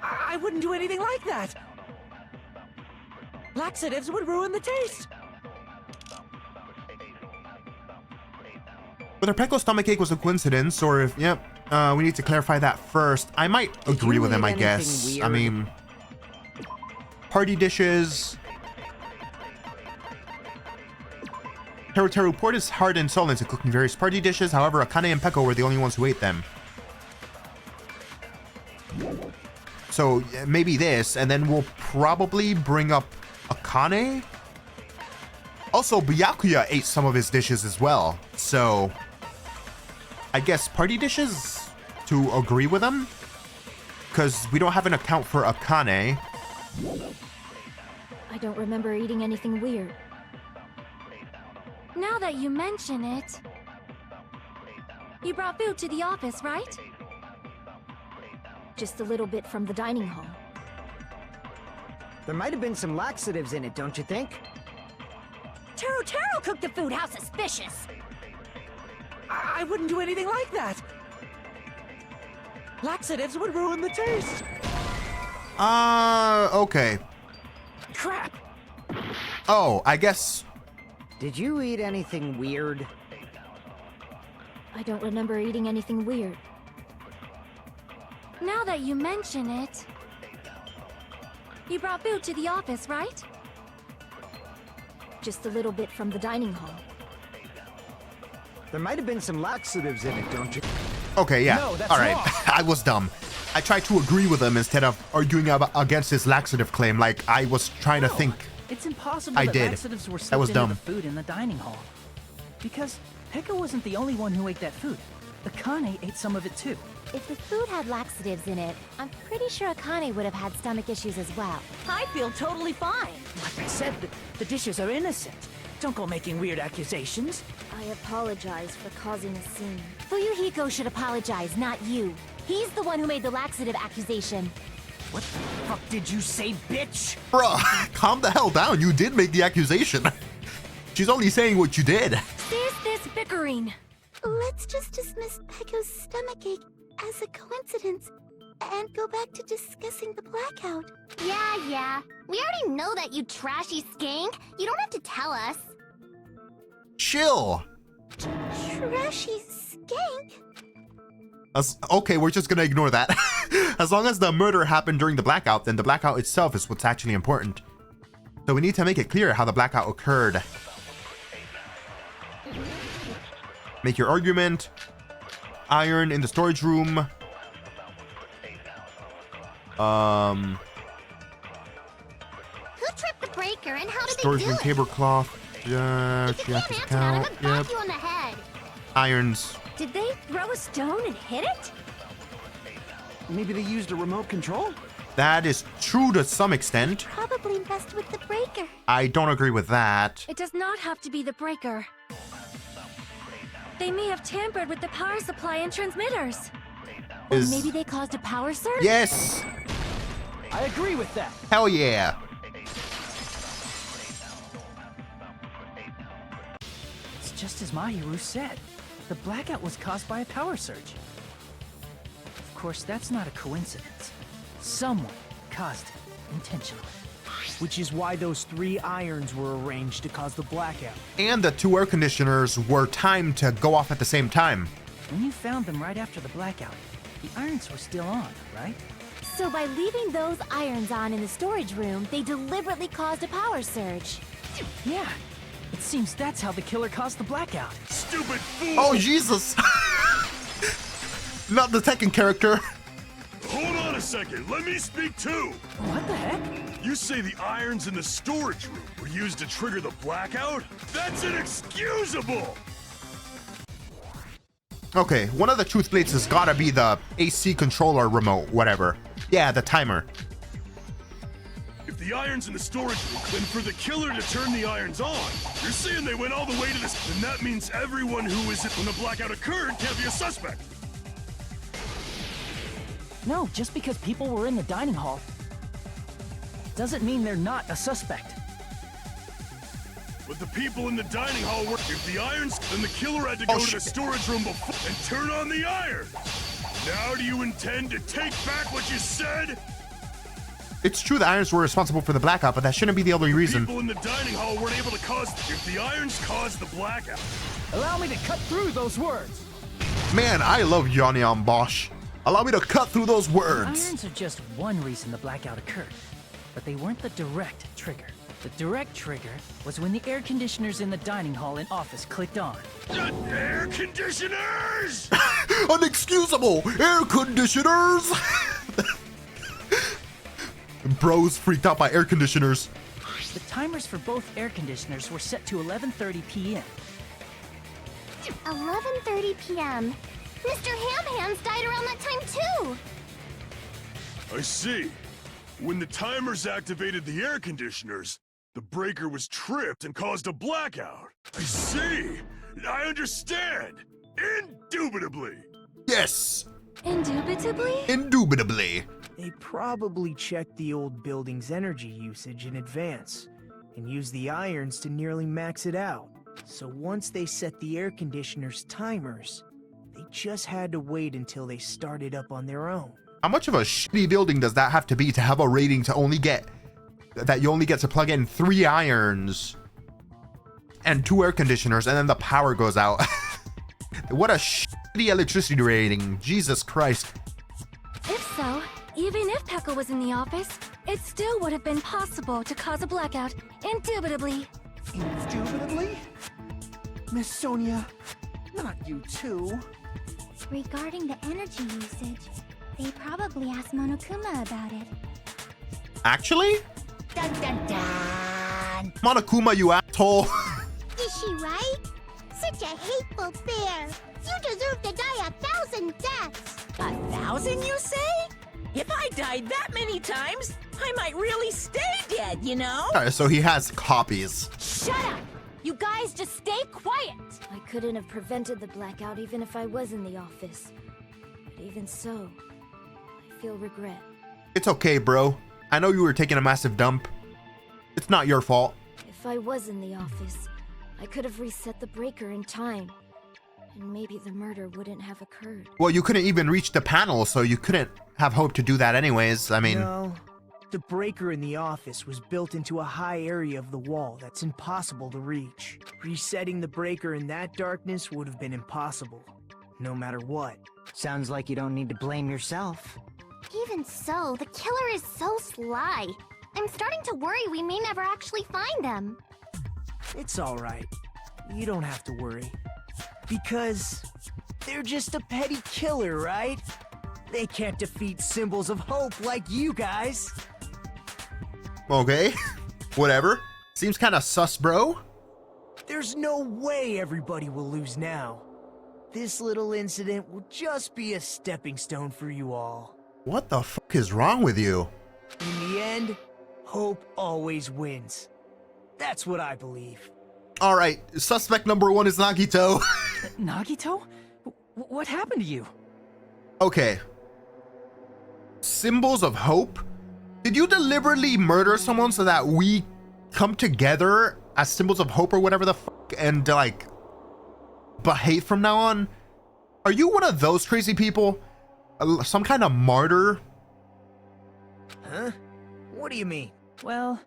Speaker 10: I wouldn't do anything like that. Laxatives would ruin the taste.
Speaker 1: Whether Pecco's stomachache was a coincidence or if, yep, we need to clarify that first. I might agree with him, I guess.
Speaker 5: weird?
Speaker 1: I mean, party dishes. Teru poured his heart and soul into cooking various party dishes. However, Akane and Pecco were the only ones who ate them. So maybe this, and then we'll probably bring up Akane. Also, Byakuya ate some of his dishes as well. So I guess party dishes to agree with him, because we don't have an account for Akane.
Speaker 6: I don't remember eating anything weird.
Speaker 3: Now that you mention it... You brought food to the office, right?
Speaker 6: Just a little bit from the dining hall.
Speaker 5: There might have been some laxatives in it, don't you think?
Speaker 2: Taro cooked the food. How suspicious!
Speaker 10: I wouldn't do anything like that. Laxatives would ruin the taste.
Speaker 1: Okay.
Speaker 10: Crap.
Speaker 1: Oh, I guess...
Speaker 5: Did you eat anything weird?
Speaker 6: I don't remember eating anything weird.
Speaker 3: Now that you mention it... You brought food to the office, right?
Speaker 6: Just a little bit from the dining hall.
Speaker 5: There might have been some laxatives in it, don't you?
Speaker 1: Okay, yeah.
Speaker 10: No, that's
Speaker 1: all right.
Speaker 10: wrong.
Speaker 1: I was dumb. I tried to agree with him instead of arguing against his laxative claim. Like, I was trying to think.
Speaker 8: It's impossible
Speaker 1: I
Speaker 8: that
Speaker 1: did.
Speaker 8: laxatives were
Speaker 1: That
Speaker 8: slipped
Speaker 1: was
Speaker 8: into
Speaker 1: dumb.
Speaker 8: the food in the dining hall. Because Pekka wasn't the only one who ate that food. Akane ate some of it too.
Speaker 3: If the food had laxatives in it, I'm pretty sure Akane would have had stomach issues as well.
Speaker 2: I feel totally fine.
Speaker 8: Like I said, the dishes are innocent. Don't go making weird accusations.
Speaker 6: I apologize for causing a scene.
Speaker 3: Fuyuhiko should apologize, not you. He's the one who made the laxative accusation.
Speaker 10: What the fuck did you say, bitch?
Speaker 1: Bruh, calm the hell down. You did make the accusation. She's only saying what you did.
Speaker 3: Cease this bickering!
Speaker 11: Let's just dismiss Pecco's stomachache as a coincidence and go back to discussing the blackout.
Speaker 3: Yeah. We already know that, you trashy skank. You don't have to tell us.
Speaker 1: Chill.
Speaker 11: Trashy skank?
Speaker 1: Okay, we're just gonna ignore that. As long as the murder happened during the blackout, then the blackout itself is what's actually important. So we need to make it clear how the blackout occurred. Make your argument. Iron in the storage room.
Speaker 3: Who tripped the breaker and how did
Speaker 1: Storage
Speaker 3: they do
Speaker 1: room
Speaker 3: it?
Speaker 1: tablecloth.
Speaker 3: If you can't answer that, I'm
Speaker 1: Count.
Speaker 3: gonna
Speaker 1: Yep.
Speaker 3: bonk you on the head.
Speaker 1: Irons.
Speaker 2: Did they throw a stone and hit it?
Speaker 7: Maybe they used a remote control?
Speaker 1: That is true to some extent.
Speaker 11: Probably messed with the breaker.
Speaker 1: I don't agree with that.
Speaker 3: It does not have to be the breaker. They may have tampered with the power supply and transmitters. Or
Speaker 1: Is-
Speaker 3: maybe they caused a power surge?
Speaker 1: Yes.
Speaker 10: I agree with that.
Speaker 1: Hell yeah.
Speaker 8: It's just as Mahiru said. The blackout was caused by a power surge. Of course, that's not a coincidence. Someone caused it intentionally.
Speaker 10: Which is why those 3 irons were arranged to cause the blackout.
Speaker 1: And the 2 air conditioners were timed to go off at the same time.
Speaker 8: When you found them right after the blackout, the irons were still on, right?
Speaker 3: So by leaving those irons on in the storage room, they deliberately caused a power surge.
Speaker 8: Yeah. It seems that's how the killer caused the blackout.
Speaker 9: Stupid fool!
Speaker 1: Oh, Jesus. Not the Tekken character.
Speaker 9: Hold on a second. Let me speak too.
Speaker 8: What the heck?
Speaker 9: You say the irons in the storage room were used to trigger the blackout? That's inexcusable!
Speaker 1: Okay, one of the truth plates has gotta be the AC controller remote, whatever. Yeah, the timer.
Speaker 9: If the irons in the storage room, then for the killer to turn the irons on, you're saying they went all the way to this, then that means everyone who was when the blackout occurred can't be a suspect.
Speaker 8: No, just because people were in the dining hall doesn't mean they're not a suspect.
Speaker 9: But the people in the dining hall were. If the irons, then the killer had to go to the storage room before and turn on the iron. Now do you intend to take back what you said?
Speaker 1: It's true the irons were responsible for the blackout, but that shouldn't be the only reason.
Speaker 9: People in the dining hall weren't able to cause. If the irons caused the blackout.
Speaker 8: Allow me to cut through those words.
Speaker 1: Man, I love Johnny on Bosch. Allow me to cut through those words.
Speaker 8: Irons are just one reason the blackout occurred, but they weren't the direct trigger. The direct trigger was when the air conditioners in the dining hall and office clicked on.
Speaker 9: Air conditioners!
Speaker 1: Unexcusable! Air conditioners! Bros freaked out by air conditioners.
Speaker 8: The timers for both air conditioners were set to 11:30 p.m.
Speaker 3: 11:30 p.m. Mr. Ham-Hams died around that time too!
Speaker 9: I see. When the timers activated the air conditioners, the breaker was tripped and caused a blackout. I see. I understand. Indubitably.
Speaker 1: Yes!
Speaker 6: Indubitably?
Speaker 1: Indubitably.
Speaker 10: They probably checked the old building's energy usage in advance and used the irons to nearly max it out. So once they set the air conditioner's timers, they just had to wait until they started up on their own.
Speaker 1: How much of a shitty building does that have to be to have a rating to only get that you only get to plug in 3 irons and 2 air conditioners and then the power goes out? What a shitty electricity rating. Jesus Christ.
Speaker 6: If so, even if Pekka was in the office, it still would have been possible to cause a blackout, indubitably.
Speaker 5: Indubitably? Miss Sonia, not you too.
Speaker 3: Regarding the energy usage, they probably asked Monokuma about it.
Speaker 1: Actually?
Speaker 2: Dun dun dun!
Speaker 1: Monokuma, you asshole.
Speaker 11: Is she right? Such a hateful bear. You deserve to die 1,000 deaths.
Speaker 2: 1,000, you say? If I died that many times, I might really stay dead, you know?
Speaker 1: Alright, so he has copies.
Speaker 6: Shut up! You guys just stay quiet! I couldn't have prevented the blackout even if I was in the office. But even so, I feel regret.
Speaker 1: It's okay, bro. I know you were taking a massive dump. It's not your fault.
Speaker 6: If I was in the office, I could have reset the breaker in time. And maybe the murder wouldn't have occurred.
Speaker 1: Well, you couldn't even reach the panel, so you couldn't have hope to do that anyways. I mean...
Speaker 10: No, the breaker in the office was built into a high area of the wall that's impossible to reach. Resetting the breaker in that darkness would have been impossible, no matter what.
Speaker 5: Sounds like you don't need to blame yourself.
Speaker 3: Even so, the killer is so sly. I'm starting to worry we may never actually find them.
Speaker 10: It's alright. You don't have to worry. Because they're just a petty killer, right? They can't defeat symbols of hope like you guys.
Speaker 1: Okay. Whatever. Seems kind of sus, bro.
Speaker 10: There's no way everybody will lose now. This little incident will just be a stepping stone for you all.
Speaker 1: What the fuck is wrong with you?
Speaker 10: In the end, hope always wins. That's what I believe.
Speaker 1: Alright, suspect number 1 is Nagito.
Speaker 8: Nagito? What happened to you?
Speaker 1: Okay. Symbols of hope? Did you deliberately murder someone so that we come together as symbols of hope or whatever the fuck and like behave from now on? Are you one of those crazy people? Some kind of martyr?
Speaker 10: Huh? What do you mean?
Speaker 8: Well,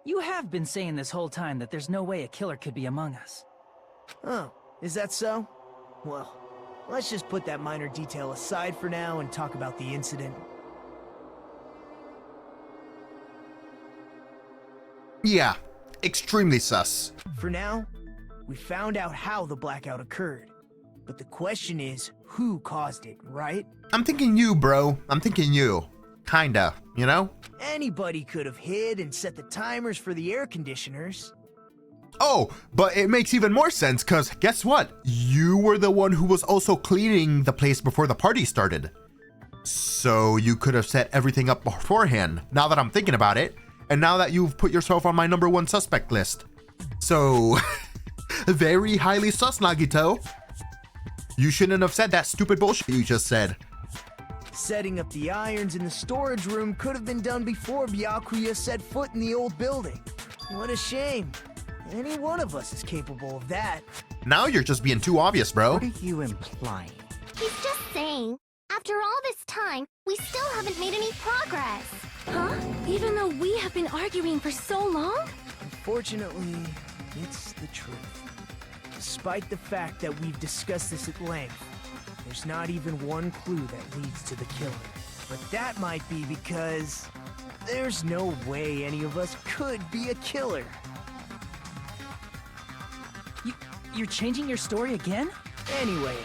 Speaker 8: you have been saying this whole time that there's no way a killer could be among us.
Speaker 10: Oh, is that so? Well, let's just put that minor detail aside for now and talk about the incident.
Speaker 1: Yeah, extremely sus.
Speaker 10: For now, we found out how the blackout occurred. But the question is, who caused it, right?
Speaker 1: I'm thinking you, bro. I'm thinking you. kinda, you know?
Speaker 10: Anybody could have hid and set the timers for the air conditioners.
Speaker 1: Oh, but it makes even more sense because guess what? You were the one who was also cleaning the place before the party started. So you could have set everything up beforehand, now that I'm thinking about it, and now that you've put yourself on my #1 suspect list. So, very highly sus, Nagito. You shouldn't have said that stupid bullshit you just said.
Speaker 10: Setting up the irons in the storage room could have been done before Byakuya set foot in the old building. What a shame. Any one of us is capable of that.
Speaker 1: Now you're just being too obvious, bro.
Speaker 5: What are you implying?
Speaker 11: He's just saying, after all this time, we still haven't made any progress.
Speaker 6: Huh? Even though we have been arguing for so long?
Speaker 10: Unfortunately, it's the truth. Despite the fact that we've discussed this at length, there's not even one clue that leads to the killer. But that might be because there's no way any of us could be a killer.
Speaker 8: You're changing your story again?
Speaker 10: Anyway,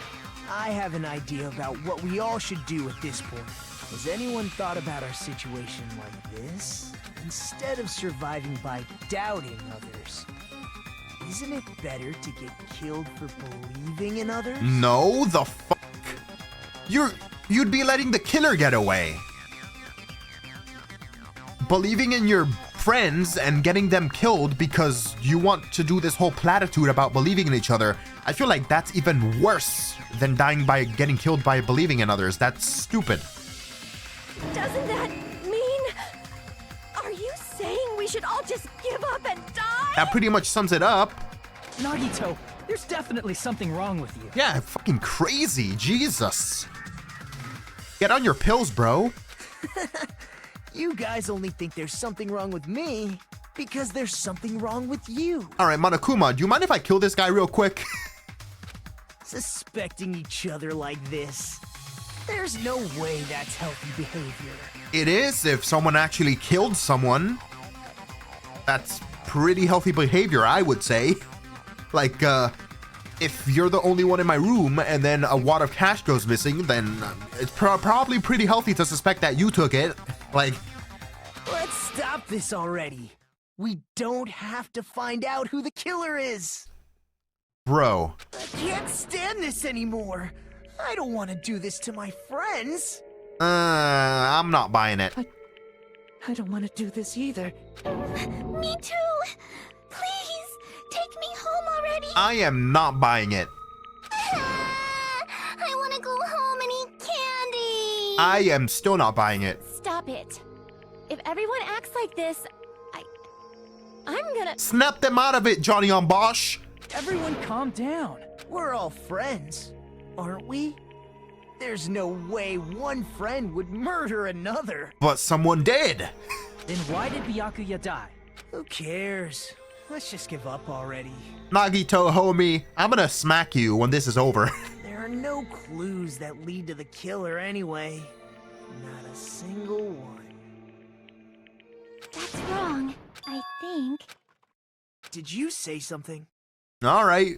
Speaker 10: I have an idea about what we all should do at this point. Has anyone thought about our situation like this? Instead of surviving by doubting others, isn't it better to get killed for believing in others?
Speaker 1: No, the fuck? You'd be letting the killer get away. Believing in your friends and getting them killed because you want to do this whole platitude about believing in each other, I feel like that's even worse than dying by getting killed by believing in others. That's stupid.
Speaker 6: Doesn't that mean... Are you saying we should all just give up and die?
Speaker 1: That pretty much sums it up.
Speaker 8: Nagito, there's definitely something wrong with you.
Speaker 1: Yeah, fucking crazy. Jesus. Get on your pills, bro.
Speaker 10: You guys only think there's something wrong with me because there's something wrong with you.
Speaker 1: All right, Monokuma, do you mind if I kill this guy real quick?
Speaker 10: Suspecting each other like this. There's no way that's healthy behavior.
Speaker 1: It is if someone actually killed someone. That's pretty healthy behavior, I would say. Like, if you're the only one in my room and then a wad of cash goes missing, then it's probably pretty healthy to suspect that you took it. Like,
Speaker 10: let's stop this already. We don't have to find out who the killer is.
Speaker 1: Bro.
Speaker 10: I can't stand this anymore. I don't want to do this to my friends.
Speaker 1: I'm not buying it.
Speaker 10: I don't want to do this either.
Speaker 11: Me too! Please, take me home already!
Speaker 1: I am not buying it.
Speaker 11: I want to go home and eat candy!
Speaker 1: I am still not buying it.
Speaker 6: Stop it. If everyone acts like this, I'm gonna...
Speaker 1: Snap them out of it, Johnny on Bosch.
Speaker 8: Everyone calm down.
Speaker 10: We're all friends, aren't we? There's no way one friend would murder another.
Speaker 1: But someone did.
Speaker 8: Then why did Byakuya die?
Speaker 10: Who cares? Let's just give up already.
Speaker 1: Nagito, homie, I'm gonna smack you when this is over.
Speaker 10: There are no clues that lead to the killer anyway. Not a single one.
Speaker 3: That's wrong, I think.
Speaker 10: Did you say something?
Speaker 1: All right.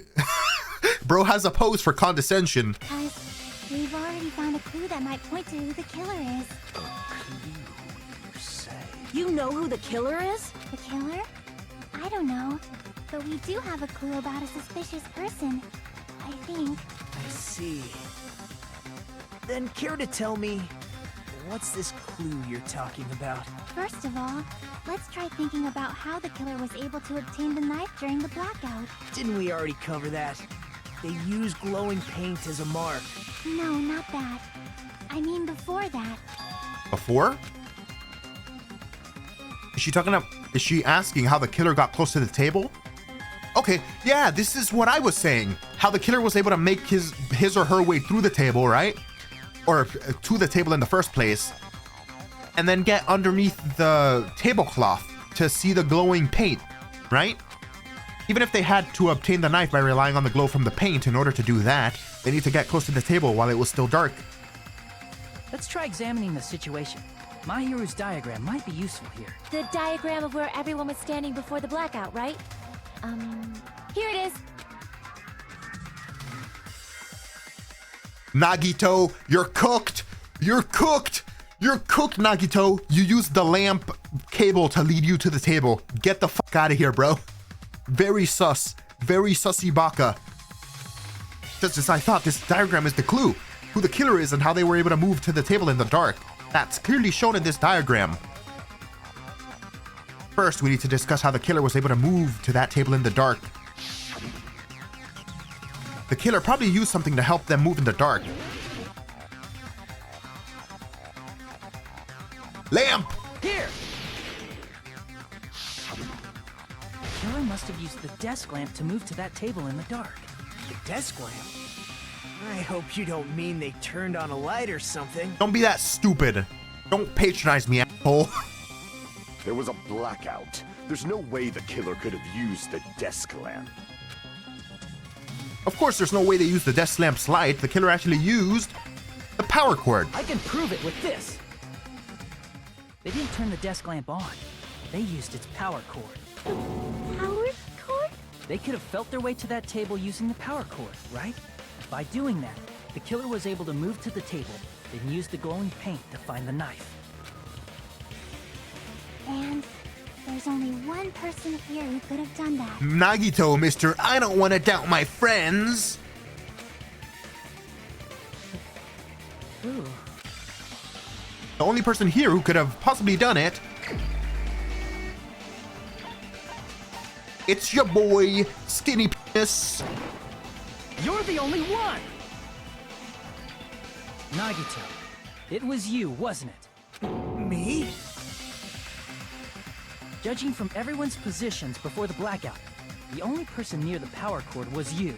Speaker 1: Bro has a pose for condescension.
Speaker 3: Because we've already found a clue that might point to who the killer is.
Speaker 10: A clue, you say?
Speaker 6: You know who the killer is?
Speaker 3: The killer? I don't know. But we do have a clue about a suspicious person, I think.
Speaker 10: I see. Then care to tell me, what's this clue you're talking about?
Speaker 3: First of all, let's try thinking about how the killer was able to obtain the knife during the blackout.
Speaker 10: Didn't we already cover that? They use glowing paint as a mark.
Speaker 3: No, not that. I mean before that.
Speaker 1: Before? Is she asking how the killer got close to the table? Okay, yeah, this is what I was saying. How the killer was able to make his or her way through the table, right? Or to the table in the first place. And then get underneath the tablecloth to see the glowing paint, right? Even if they had to obtain the knife by relying on the glow from the paint in order to do that, they need to get close to the table while it was still dark.
Speaker 8: Let's try examining the situation. Mahiru's diagram might be useful here.
Speaker 6: The diagram of where everyone was standing before the blackout, right? Here it is.
Speaker 1: Nagito, you're cooked! You're cooked! You're cooked, Nagito. You used the lamp cable to lead you to the table. Get the fuck out of here, bro. Very sus. Very sussy baka. Just as I thought, this diagram is the clue. Who the killer is and how they were able to move to the table in the dark. That's clearly shown in this diagram. First, we need to discuss how the killer was able to move to that table in the dark. The killer probably used something to help them move in the dark. Lamp!
Speaker 8: Here! The killer must have used the desk lamp to move to that table in the dark.
Speaker 10: The desk lamp? I hope you don't mean they turned on a light or something.
Speaker 1: Don't be that stupid. Don't patronize me, asshole.
Speaker 4: There was a blackout. There's no way the killer could have used the desk lamp.
Speaker 1: Of course, there's no way they used the desk lamp's light. The killer actually used the power cord.
Speaker 8: I can prove it with this. They didn't turn the desk lamp on. They used its power cord.
Speaker 11: Power cord?
Speaker 8: They could have felt their way to that table using the power cord, right? By doing that, the killer was able to move to the table, then use the glowing paint to find the knife.
Speaker 3: And there's only one person here who could have done that.
Speaker 1: Nagito, Mr. I don't want to doubt my friends.
Speaker 8: Ooh.
Speaker 1: The only person here who could have possibly done it. It's your boy, Skinny Penis.
Speaker 8: You're the only one! Nagito, it was you, wasn't it?
Speaker 10: Me?
Speaker 8: Judging from everyone's positions before the blackout, the only person near the power cord was you.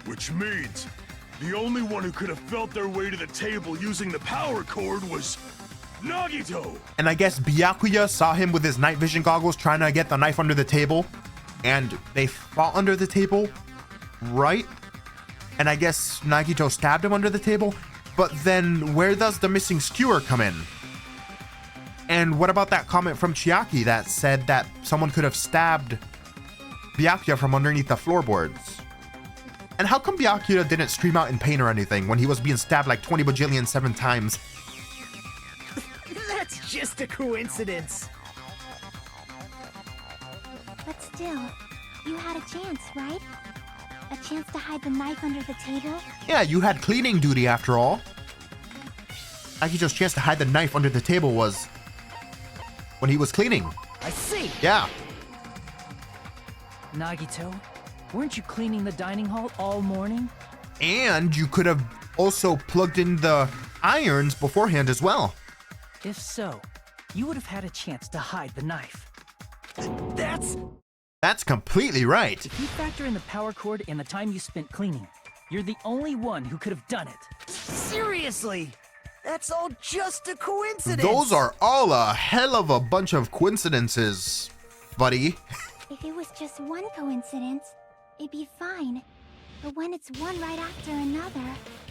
Speaker 9: Which means the only one who could have felt their way to the table using the power cord was Nagito!
Speaker 1: And I guess Byakuya saw him with his night vision goggles trying to get the knife under the table. And they fought under the table, right? And I guess Nagito stabbed him under the table. But then where does the missing skewer come in? And what about that comment from Chiaki that said that someone could have stabbed Byakuya from underneath the floorboards? And how come Byakuya didn't scream out in pain or anything when he was being stabbed like 20 bajillion 7 times?
Speaker 10: That's just a coincidence.
Speaker 3: But still, you had a chance, right? A chance to hide the knife under the table?
Speaker 1: Yeah, you had cleaning duty after all. Nagito's chance to hide the knife under the table was when he was cleaning.
Speaker 8: I see!
Speaker 1: Yeah.
Speaker 8: Nagito, weren't you cleaning the dining hall all morning?
Speaker 1: And you could have also plugged in the irons beforehand as well.
Speaker 8: If so, you would have had a chance to hide the knife.
Speaker 1: That's completely right.
Speaker 8: If you factor in the power cord and the time you spent cleaning, you're the only one who could have done it.
Speaker 10: Seriously? That's all just a coincidence.
Speaker 1: Those are all a hell of a bunch of coincidences, buddy.
Speaker 3: If it was just one coincidence, it'd be fine. But when it's one right after another...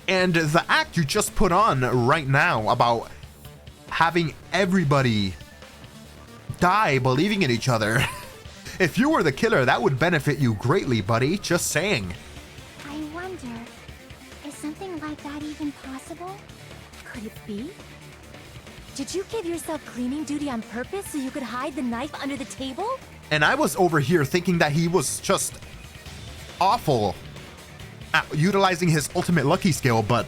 Speaker 1: And the act you just put on right now about having everybody die believing in each other. If you were the killer, that would benefit you greatly, buddy. Just saying.
Speaker 3: I wonder, is something like that even possible?
Speaker 6: Could it be? Did you give yourself cleaning duty on purpose so you could hide the knife under the table?
Speaker 1: And I was over here thinking that he was just awful at utilizing his ultimate lucky skill, but...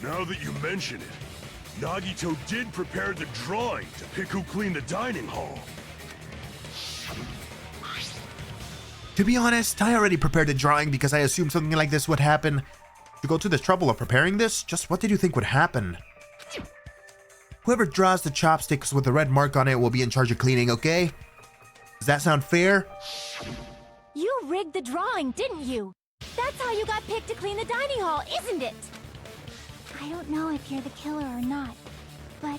Speaker 9: Now that you mention it, Nagito did prepare the drawing to pick who cleaned the dining hall.
Speaker 1: To be honest, I already prepared the drawing because I assumed something like this would happen. To go to the trouble of preparing this, just what did you think would happen? Whoever draws the chopsticks with the red mark on it will be in charge of cleaning, okay? Does that sound fair?
Speaker 6: You rigged the drawing, didn't you? That's how you got picked to clean the dining hall, isn't it?
Speaker 3: I don't know if you're the killer or not, but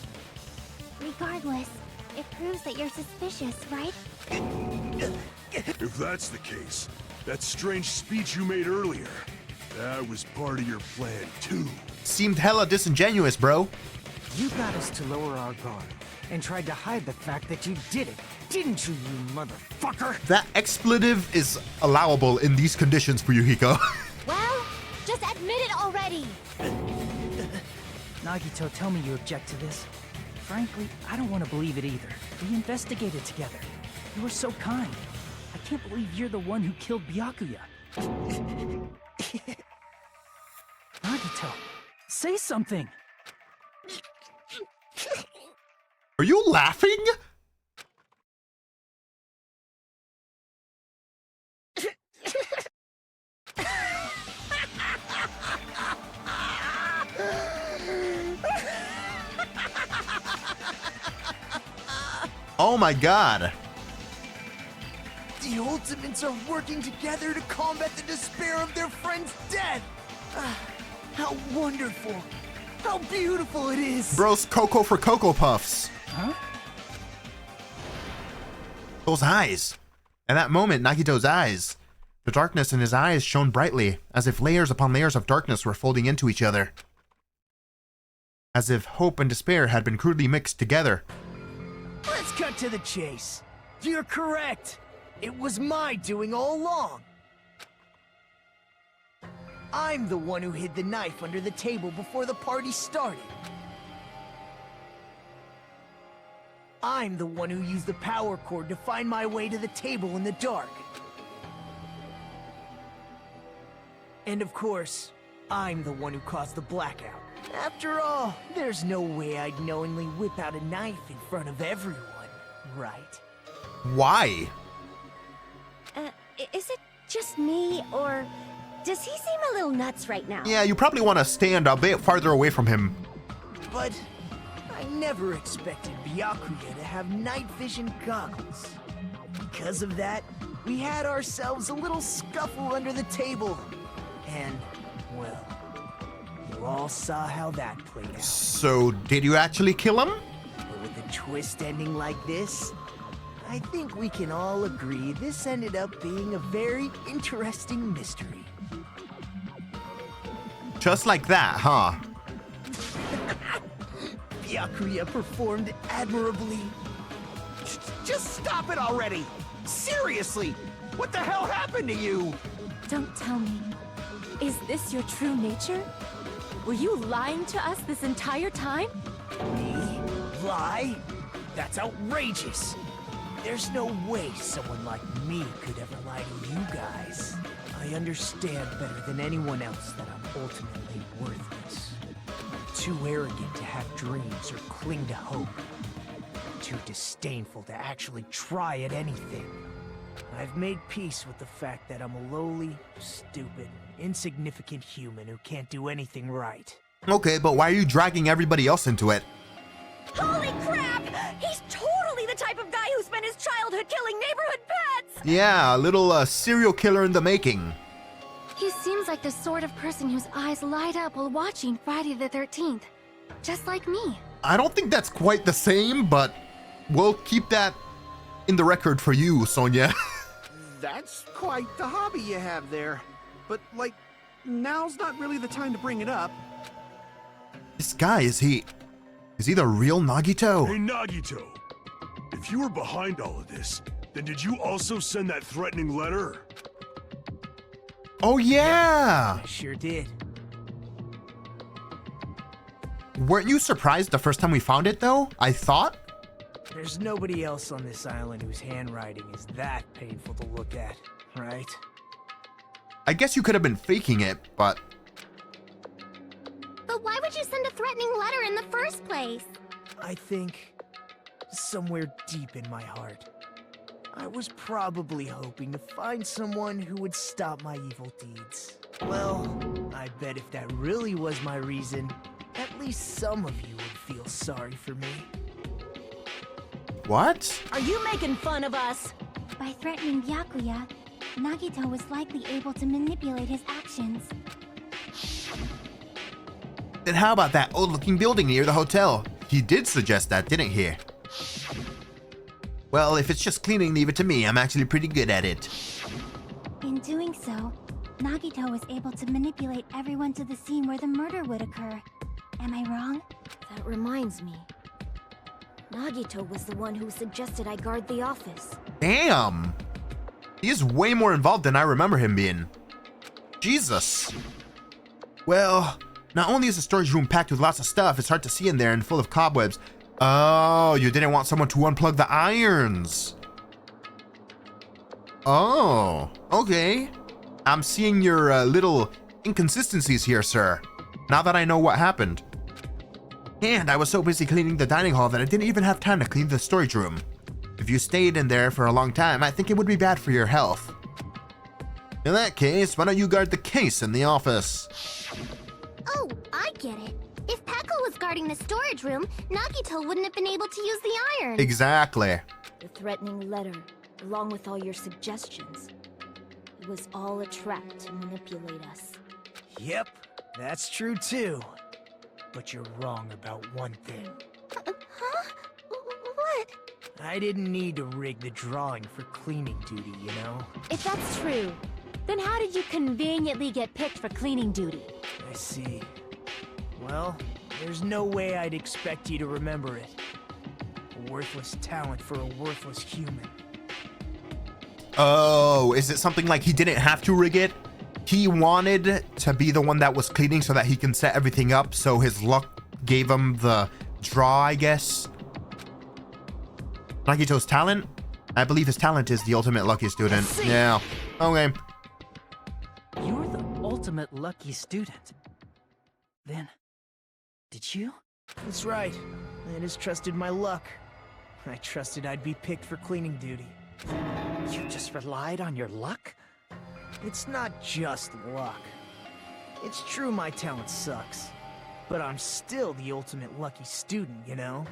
Speaker 3: regardless, it proves that you're suspicious, right?
Speaker 9: If that's the case, that strange speech you made earlier, that was part of your plan too.
Speaker 1: Seemed hella disingenuous, bro.
Speaker 10: You got us to lower our guard and tried to hide the fact that you did it, didn't you, you motherfucker?
Speaker 1: That expletive is allowable in these conditions for you, Hiko.
Speaker 6: Well, just admit it already.
Speaker 8: Nagito, tell me you object to this. Frankly, I don't want to believe it either. We investigated together. You were so kind. I can't believe you're the one who killed Byakuya. Nagito, say something.
Speaker 1: Are you laughing? Oh my god.
Speaker 10: The Ultimates are working together to combat the despair of their friend's death. How wonderful. How beautiful it is.
Speaker 1: Bro's Cocoa for Cocoa Puffs.
Speaker 8: Huh?
Speaker 1: Those eyes. At that moment, Nagito's eyes. The darkness in his eyes shone brightly, as if layers upon layers of darkness were folding into each other. As if hope and despair had been crudely mixed together.
Speaker 10: Let's cut to the chase. You're correct. It was my doing all along. I'm the one who hid the knife under the table before the party started. I'm the one who used the power cord to find my way to the table in the dark. And of course, I'm the one who caused the blackout. After all, there's no way I'd knowingly whip out a knife in front of everyone, right?
Speaker 1: Why?
Speaker 11: Is it just me, or does he seem a little nuts right now?
Speaker 1: Yeah, you probably want to stand a bit farther away from him.
Speaker 10: But I never expected Byakuya to have night vision goggles. Because of that, we had ourselves a little scuffle under the table. And, well, you all saw how that played out.
Speaker 1: So, did you actually kill him?
Speaker 10: But with a twist ending like this, I think we can all agree this ended up being a very interesting mystery.
Speaker 1: Just like that, huh?
Speaker 10: Byakuya performed admirably.
Speaker 7: Just stop it already! Seriously! What the hell happened to you?
Speaker 12: Don't tell me. Is this your true nature? Were you lying to us this entire time?
Speaker 10: Me? Lie? That's outrageous! There's no way someone like me could ever lie to you guys. I understand better than anyone else that I'm ultimately worthless. I'm too arrogant to have dreams or cling to hope. Too disdainful to actually try at anything. I've made peace with the fact that I'm a lowly, stupid, insignificant human who can't do anything right.
Speaker 1: Okay, but why are you dragging everybody else into it?
Speaker 12: Holy crap! He's totally the type of guy who spent his childhood killing neighborhood pets!
Speaker 1: Yeah, a little serial killer in the making.
Speaker 3: He seems like the sort of person whose eyes light up while watching Friday the 13th. Just like me.
Speaker 1: I don't think that's quite the same, but we'll keep that in the record for you, Sonia.
Speaker 7: That's quite the hobby you have there. But, like, now's not really the time to bring it up.
Speaker 1: This guy, is he the real Nagito?
Speaker 9: Hey, Nagito. If you were behind all of this, then did you also send that threatening letter?
Speaker 1: Oh, yeah!
Speaker 10: I sure did.
Speaker 1: Weren't you surprised the first time we found it, though? I thought?
Speaker 10: There's nobody else on this island whose handwriting is that painful to look at, right?
Speaker 1: I guess you could have been faking it, but...
Speaker 3: But why would you send a threatening letter in the first place?
Speaker 10: I think, somewhere deep in my heart, I was probably hoping to find someone who would stop my evil deeds. Well, I bet if that really was my reason, at least some of you would feel sorry for me.
Speaker 1: What?
Speaker 12: Are you making fun of us?
Speaker 3: By threatening Byakuya, Nagito was likely able to manipulate his actions.
Speaker 1: Then how about that old-looking building near the hotel? He did suggest that, didn't he? Well, if it's just cleaning, leave it to me. I'm actually pretty good at it.
Speaker 3: In doing so, Nagito was able to manipulate everyone to the scene where the murder would occur. Am I wrong?
Speaker 6: That reminds me. Nagito was the one who suggested I guard the office.
Speaker 1: Damn! He is way more involved than I remember him being. Jesus. Well, Not only is the storage room packed with lots of stuff, it's hard to see in there and full of cobwebs. Oh, you didn't want someone to unplug the irons. Oh, okay. I'm seeing your little inconsistencies here, sir. Now that I know what happened. And I was so busy cleaning the dining hall that I didn't even have time to clean the storage room. If you stayed in there for a long time, I think it would be bad for your health. In that case, why don't you guard the case in the office?
Speaker 11: Oh, I get it. If Peko was guarding the storage room, Nagito wouldn't have been able to use the iron.
Speaker 1: Exactly.
Speaker 6: The threatening letter, along with all your suggestions. It was all a trap to manipulate us.
Speaker 10: Yep, that's true too. But you're wrong about one thing.
Speaker 11: Huh? What?
Speaker 10: I didn't need to rig the drawing for cleaning duty, you know?
Speaker 12: If that's true, then how did you conveniently get picked for cleaning duty?
Speaker 10: I see. Well, there's no way I'd expect you to remember it. A worthless talent for a worthless human.
Speaker 1: Oh, is it something like he didn't have to rig it? He wanted to be the one that was cleaning so that he can set everything up, so his luck gave him the draw, I guess. Nagito's talent? I believe his talent is the ultimate lucky student. Yeah. Okay.
Speaker 8: You're the ultimate lucky student. Then, did you?
Speaker 10: That's right. I just trusted my luck. I trusted I'd be picked for cleaning duty.
Speaker 8: You just relied on your luck?
Speaker 10: It's not just luck. It's true my talent sucks, but I'm still the ultimate lucky student, you know?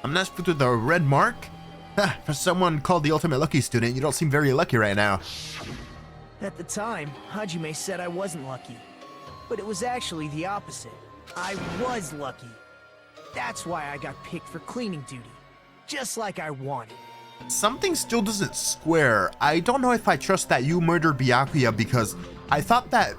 Speaker 1: I'm not supposed to the red mark? For someone called the ultimate lucky student, you don't seem very lucky right now.
Speaker 10: At the time, Hajime said I wasn't lucky, but it was actually the opposite. I was lucky. That's why I got picked for cleaning duty, just like I wanted.
Speaker 1: Something still doesn't square. I don't know if I trust that you murdered Byakuya because I thought that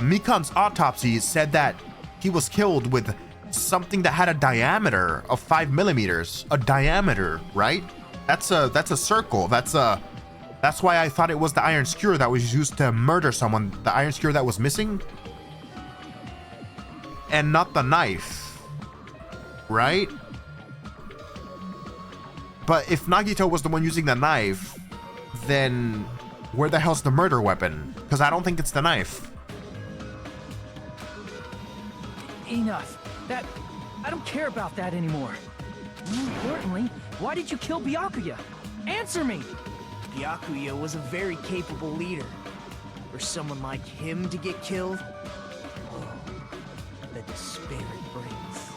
Speaker 1: Mikan's autopsy said that he was killed with something that had a diameter of 5 millimeters. A diameter, right? That's a circle. That's why I thought it was the iron skewer that was used to murder someone. The iron skewer that was missing, and not the knife, right? But if Nagito was the one using the knife, then where the hell's the murder weapon? Because I don't think it's the knife.
Speaker 8: Enough. I don't care about that anymore. More importantly, why did you kill Byakuya? Answer me!
Speaker 10: Byakuya was a very capable leader. For someone like him to get killed, oh, the despair it brings.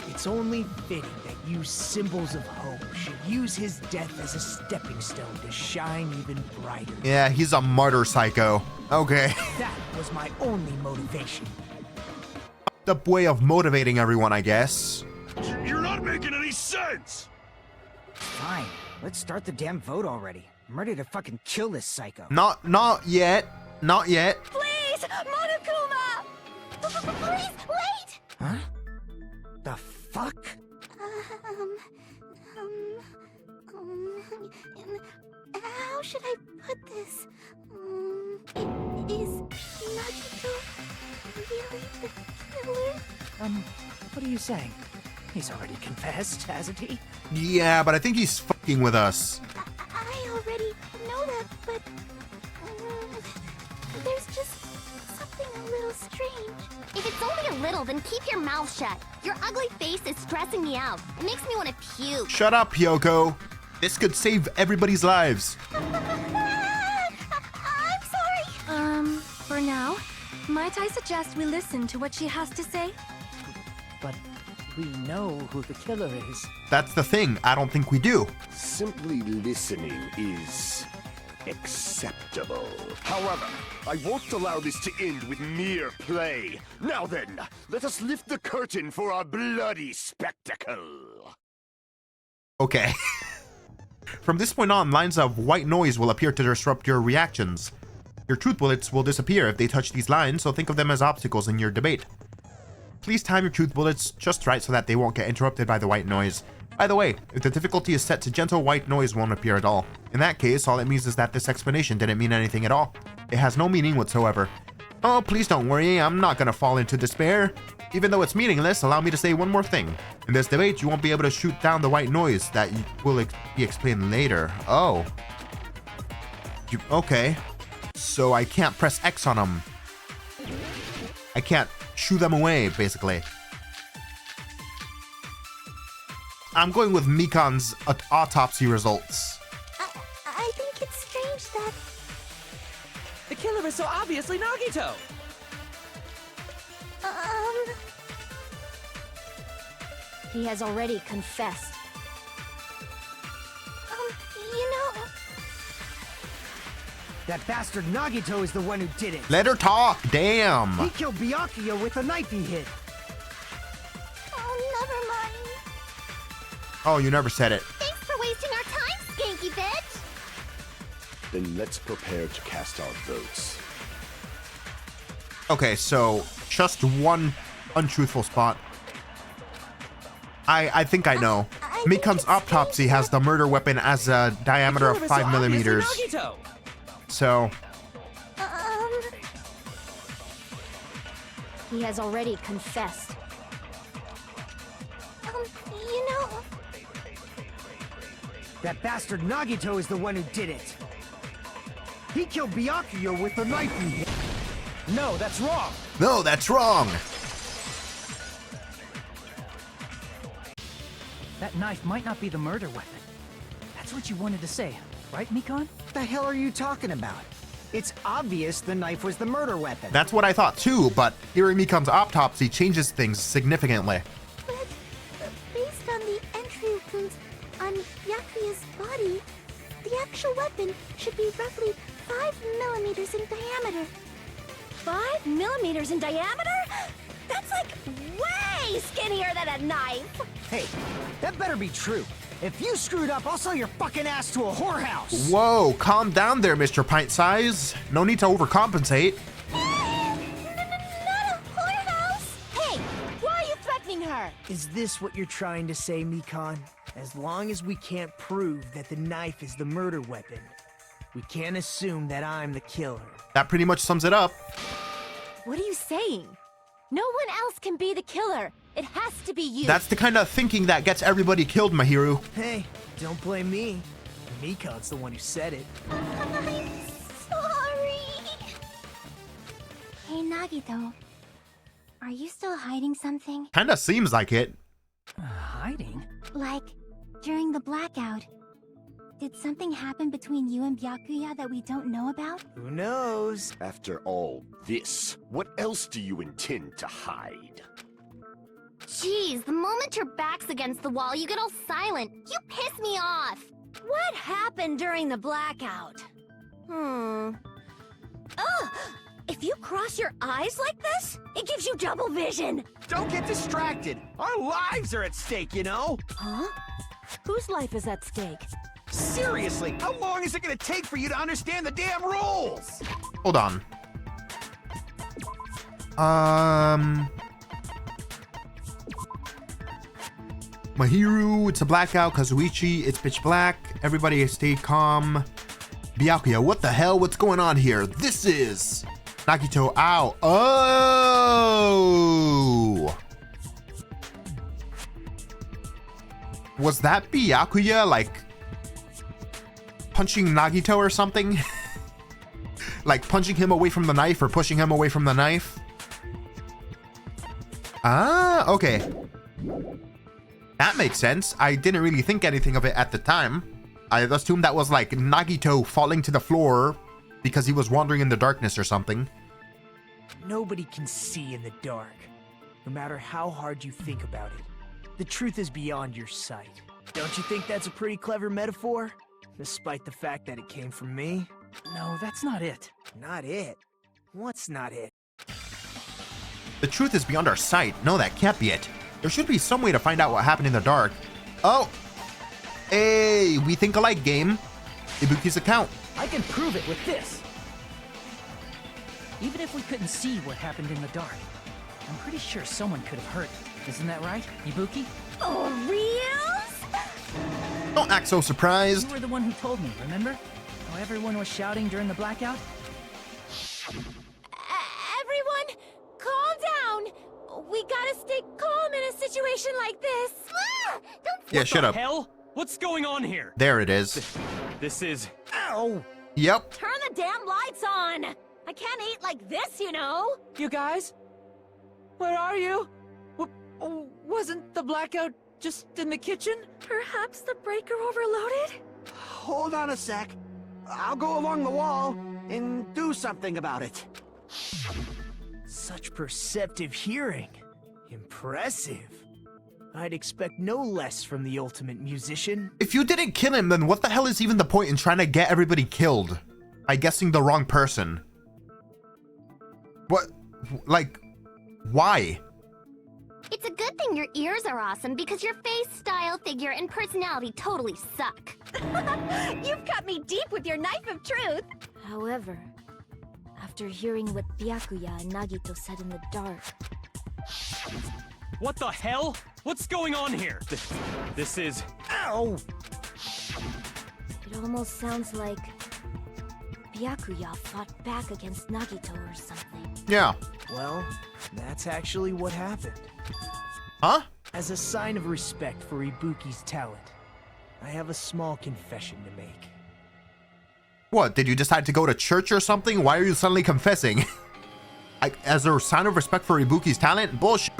Speaker 10: It's only fitting that you symbols of hope should use his death as a stepping stone to shine even brighter.
Speaker 1: Yeah, he's a martyr psycho. Okay.
Speaker 10: That was my only motivation.
Speaker 1: Up way of motivating everyone, I guess.
Speaker 9: You're not making any sense!
Speaker 5: Fine, let's start the damn vote already. I'm ready to fucking kill this psycho.
Speaker 1: Not yet. Not yet.
Speaker 12: Please, Monokuma!
Speaker 11: Please, wait!
Speaker 5: Huh? The fuck?
Speaker 11: How should I put this? Is Nagito really the killer?
Speaker 8: What are you saying? He's already confessed, hasn't he?
Speaker 1: Yeah, but I think he's fucking with us.
Speaker 11: I already know that, but there's just something a little strange.
Speaker 3: If it's only a little, then keep your mouth shut. Your ugly face is stressing me out. It makes me want to puke.
Speaker 1: Shut up, Hyoko. This could save everybody's lives.
Speaker 11: I'm sorry.
Speaker 12: For now, might I suggest we listen to what she has to say?
Speaker 8: But we know who the killer is.
Speaker 1: That's the thing. I don't think we do.
Speaker 4: Simply listening is acceptable. However, I won't allow this to end with mere play. Now then, let us lift the curtain for our bloody spectacle.
Speaker 1: Okay. From this point on, lines of white noise will appear to disrupt your reactions. Your truth bullets will disappear if they touch these lines, so think of them as obstacles in your debate. Please time your truth bullets just right so that they won't get interrupted by the white noise. By the way, if the difficulty is set to gentle, white noise won't appear at all. In that case, all it means is that this explanation didn't mean anything at all. It has no meaning whatsoever. Oh, please don't worry, I'm not gonna fall into despair. Even though it's meaningless, allow me to say one more thing. In this debate, you won't be able to shoot down the white noise that will be explained later. Oh. Okay. So I can't press X on them. I can't shoo them away, basically. I'm going with Mikan's autopsy results.
Speaker 11: I think it's strange that...
Speaker 13: The killer is so obviously Nagito!
Speaker 6: He has already confessed.
Speaker 11: You know...
Speaker 5: That bastard Nagito is the one who did it.
Speaker 1: Let her talk, damn.
Speaker 5: He killed Byakuya with a knife he hid.
Speaker 11: Oh, never mind.
Speaker 1: Oh, you never said it.
Speaker 11: Thanks for wasting our time, skanky bitch!
Speaker 4: Then let's prepare to cast our votes.
Speaker 1: Okay, so just one untruthful spot. I think I know. Mikan's autopsy has the murder weapon as a diameter of 5 millimeters. So...
Speaker 6: He has already confessed.
Speaker 11: You know...
Speaker 5: That bastard Nagito is the one who did it. He killed Byakuya with a knife he hid.
Speaker 7: No, that's wrong.
Speaker 1: No, that's wrong.
Speaker 8: That knife might not be the murder weapon. That's what you wanted to say, right, Mikan?
Speaker 5: What the hell are you talking about? It's obvious the knife was the murder weapon.
Speaker 1: That's what I thought too, but hearing Mikan's autopsy changes things significantly.
Speaker 11: But based on the entry wounds on Byakuya's body, the actual weapon should be roughly 5 millimeters in diameter.
Speaker 6: 5 millimeters in diameter? That's like way skinnier than a knife!
Speaker 5: Hey, that better be true. If you screwed up, I'll sell your fucking ass to a whorehouse.
Speaker 1: Whoa, calm down there, Mr. Pint Size. No need to overcompensate.
Speaker 11: Not a whorehouse!
Speaker 12: Hey, why are you threatening her?
Speaker 10: Is this what you're trying to say, Mikan? As long as we can't prove that the knife is the murder weapon, we can't assume that I'm the killer.
Speaker 1: That pretty much sums it up.
Speaker 12: What are you saying? No one else can be the killer. It has to be you.
Speaker 1: That's the kind of thinking that gets everybody killed, Mahiru.
Speaker 10: Hey, don't blame me. Mikan's the one who said it.
Speaker 11: I'm sorry.
Speaker 3: Hey, Nagito. Are you still hiding something?
Speaker 1: Kinda seems like it.
Speaker 8: Hiding?
Speaker 3: Like, during the blackout, did something happen between you and Byakuya that we don't know about?
Speaker 10: Who knows?
Speaker 4: After all this, what else do you intend to hide?
Speaker 11: Jeez, the moment your back's against the wall, you get all silent. You piss me off.
Speaker 6: What happened during the blackout? Oh! If you cross your eyes like this, it gives you double vision!
Speaker 7: Don't get distracted. Our lives are at stake, you know?
Speaker 6: Huh? Whose life is at stake?
Speaker 7: Seriously, how long is it gonna take for you to understand the damn rules?
Speaker 1: Hold on. Mahiru, it's a blackout. Kazuichi, it's pitch black. Everybody stay calm. Byakuya, what the hell? What's going on here? This is Nagito. Ow. Oh! Was that Byakuya, like, punching Nagito or something? Like punching him away from the knife or pushing him away from the knife? Ah, okay. That makes sense. I didn't really think anything of it at the time. I assumed that was like Nagito falling to the floor because he was wandering in the darkness or something.
Speaker 10: Nobody can see in the dark, no matter how hard you think about it. The truth is beyond your sight. Don't you think that's a pretty clever metaphor? Despite the fact that it came from me?
Speaker 8: No, that's not it.
Speaker 10: Not it? What's not it?
Speaker 1: The truth is beyond our sight. No, that can't be it. There should be some way to find out what happened in the dark. Oh! Hey, we think alike game. Ibuki's account.
Speaker 10: I can prove it with this.
Speaker 8: Even if we couldn't see what happened in the dark, I'm pretty sure someone could have heard it. Isn't that right, Ibuki?
Speaker 6: Oh, reals?
Speaker 1: Don't act so surprised.
Speaker 8: You were the one who told me, remember? How everyone was shouting during the blackout?
Speaker 12: Everyone, calm down! We gotta stay calm in a situation like this. Don't
Speaker 1: Yeah, shut up.
Speaker 13: Hell? What's going on here?
Speaker 1: There it is.
Speaker 13: This is...
Speaker 7: Ow!
Speaker 1: Yep.
Speaker 12: turn the damn lights on! I can't eat like this, you know?
Speaker 13: You guys? Where are you? Wasn't the blackout just in the kitchen?
Speaker 12: Perhaps the breaker overloaded?
Speaker 7: Hold on a sec. I'll go along the wall and do something about it.
Speaker 10: Such perceptive hearing. Impressive. I'd expect no less from the ultimate musician.
Speaker 1: If you didn't kill him, then what the hell is even the point in trying to get everybody killed? By guessing the wrong person. What? Like, why?
Speaker 11: It's a good thing your ears are awesome because your face, style, figure, and personality totally suck.
Speaker 12: You've cut me deep with your knife of truth!
Speaker 6: However, after hearing what Byakuya and Nagito said in the dark...
Speaker 13: What the hell? What's going on here? This is...
Speaker 7: Ow!
Speaker 6: It almost sounds like... Byakuya fought back against Nagito or something.
Speaker 1: Yeah.
Speaker 10: Well, that's actually what happened.
Speaker 1: Huh?
Speaker 10: As a sign of respect for Ibuki's talent, I have a small confession to make.
Speaker 1: What, did you decide to go to church or something? Why are you suddenly confessing? As a sign of respect for Ibuki's talent? Bullshit.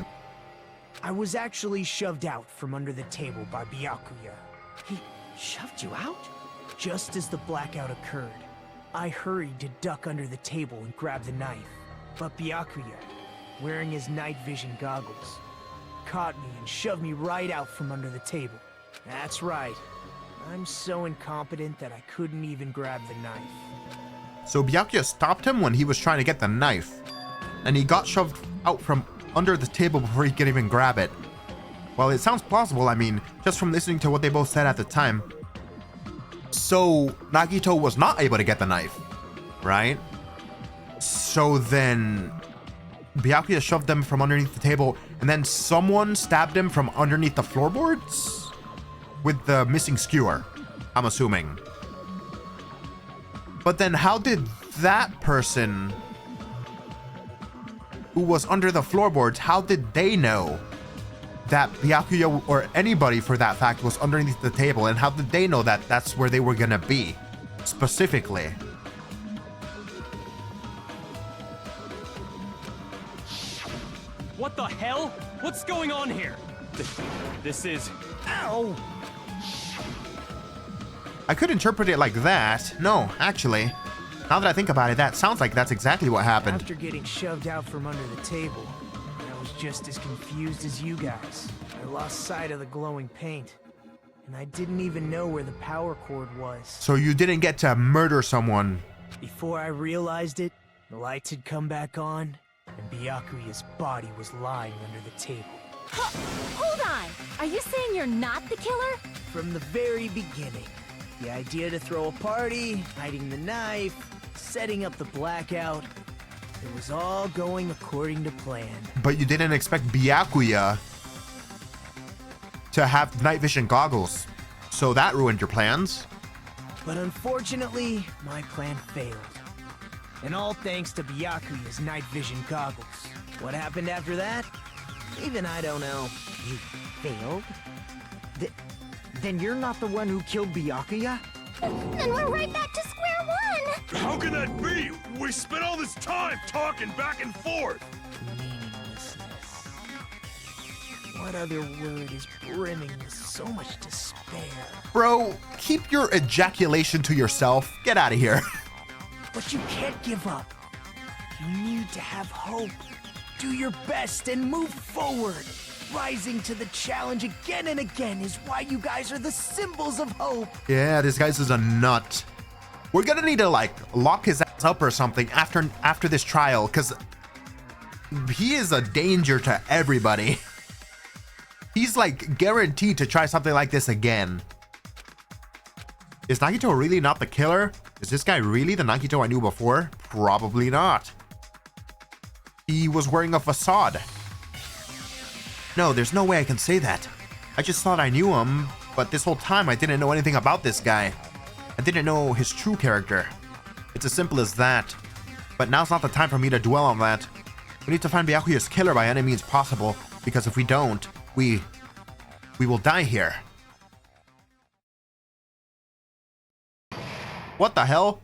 Speaker 10: I was actually shoved out from under the table by Byakuya.
Speaker 8: He shoved you out?
Speaker 10: Just as the blackout occurred, I hurried to duck under the table and grab the knife. But Byakuya, wearing his night vision goggles, caught me and shoved me right out from under the table. That's right. I'm so incompetent that I couldn't even grab the knife.
Speaker 1: So Byakuya stopped him when he was trying to get the knife. And he got shoved out from under the table before he could even grab it. Well, it sounds plausible, I mean, just from listening to what they both said at the time. So Nagito was not able to get the knife, right? So then Byakuya shoved them from underneath the table, and then someone stabbed him from underneath the floorboards with the missing skewer, I'm assuming. But then how did that person who was under the floorboards, how did they know that Byakuya, or anybody for that fact, was underneath the table? And how did they know that that's where they were gonna be specifically?
Speaker 13: What the hell? What's going on here? This is...
Speaker 7: Ow!
Speaker 1: I could interpret it like that. No, actually, now that I think about it, that sounds like that's exactly what happened.
Speaker 10: After getting shoved out from under the table, I was just as confused as you guys. I lost sight of the glowing paint, and I didn't even know where the power cord was.
Speaker 1: So you didn't get to murder someone.
Speaker 10: Before I realized it, the lights had come back on, and Byakuya's body was lying under the table.
Speaker 12: Hold on! Are you saying you're not the killer?
Speaker 10: From the very beginning, the idea to throw a party, hiding the knife, setting up the blackout, it was all going according to plan.
Speaker 1: But you didn't expect Byakuya to have night vision goggles, so that ruined your plans.
Speaker 10: But unfortunately, my plan failed. And all thanks to Byakuya's night vision goggles. What happened after that? Even I don't know.
Speaker 5: You failed? Then you're not the one who killed Byakuya?
Speaker 11: Then we're right back to square one!
Speaker 9: How can that be? We spent all this time talking back and forth.
Speaker 10: Meaninglessness. What other word is brimming with so much despair?
Speaker 1: Bro, keep your ejaculation to yourself. Get out of here.
Speaker 10: But you can't give up. You need to have hope. Do your best and move forward. Rising to the challenge again and again is why you guys are the symbols of hope.
Speaker 1: Yeah, this guy's is a nut. We're gonna need to like lock his ass up or something after this trial, because he is a danger to everybody. He's like guaranteed to try something like this again. Is Nagito really not the killer? Is this guy really the Nagito I knew before? Probably not. He was wearing a facade. No, there's no way I can say that. I just thought I knew him, But this whole time, I didn't know anything about this guy. I didn't know his true character. It's as simple as that. But now's not the time for me to dwell on that. We need to find Byakuya's killer by any means possible, because if we don't, we will die here. What the hell?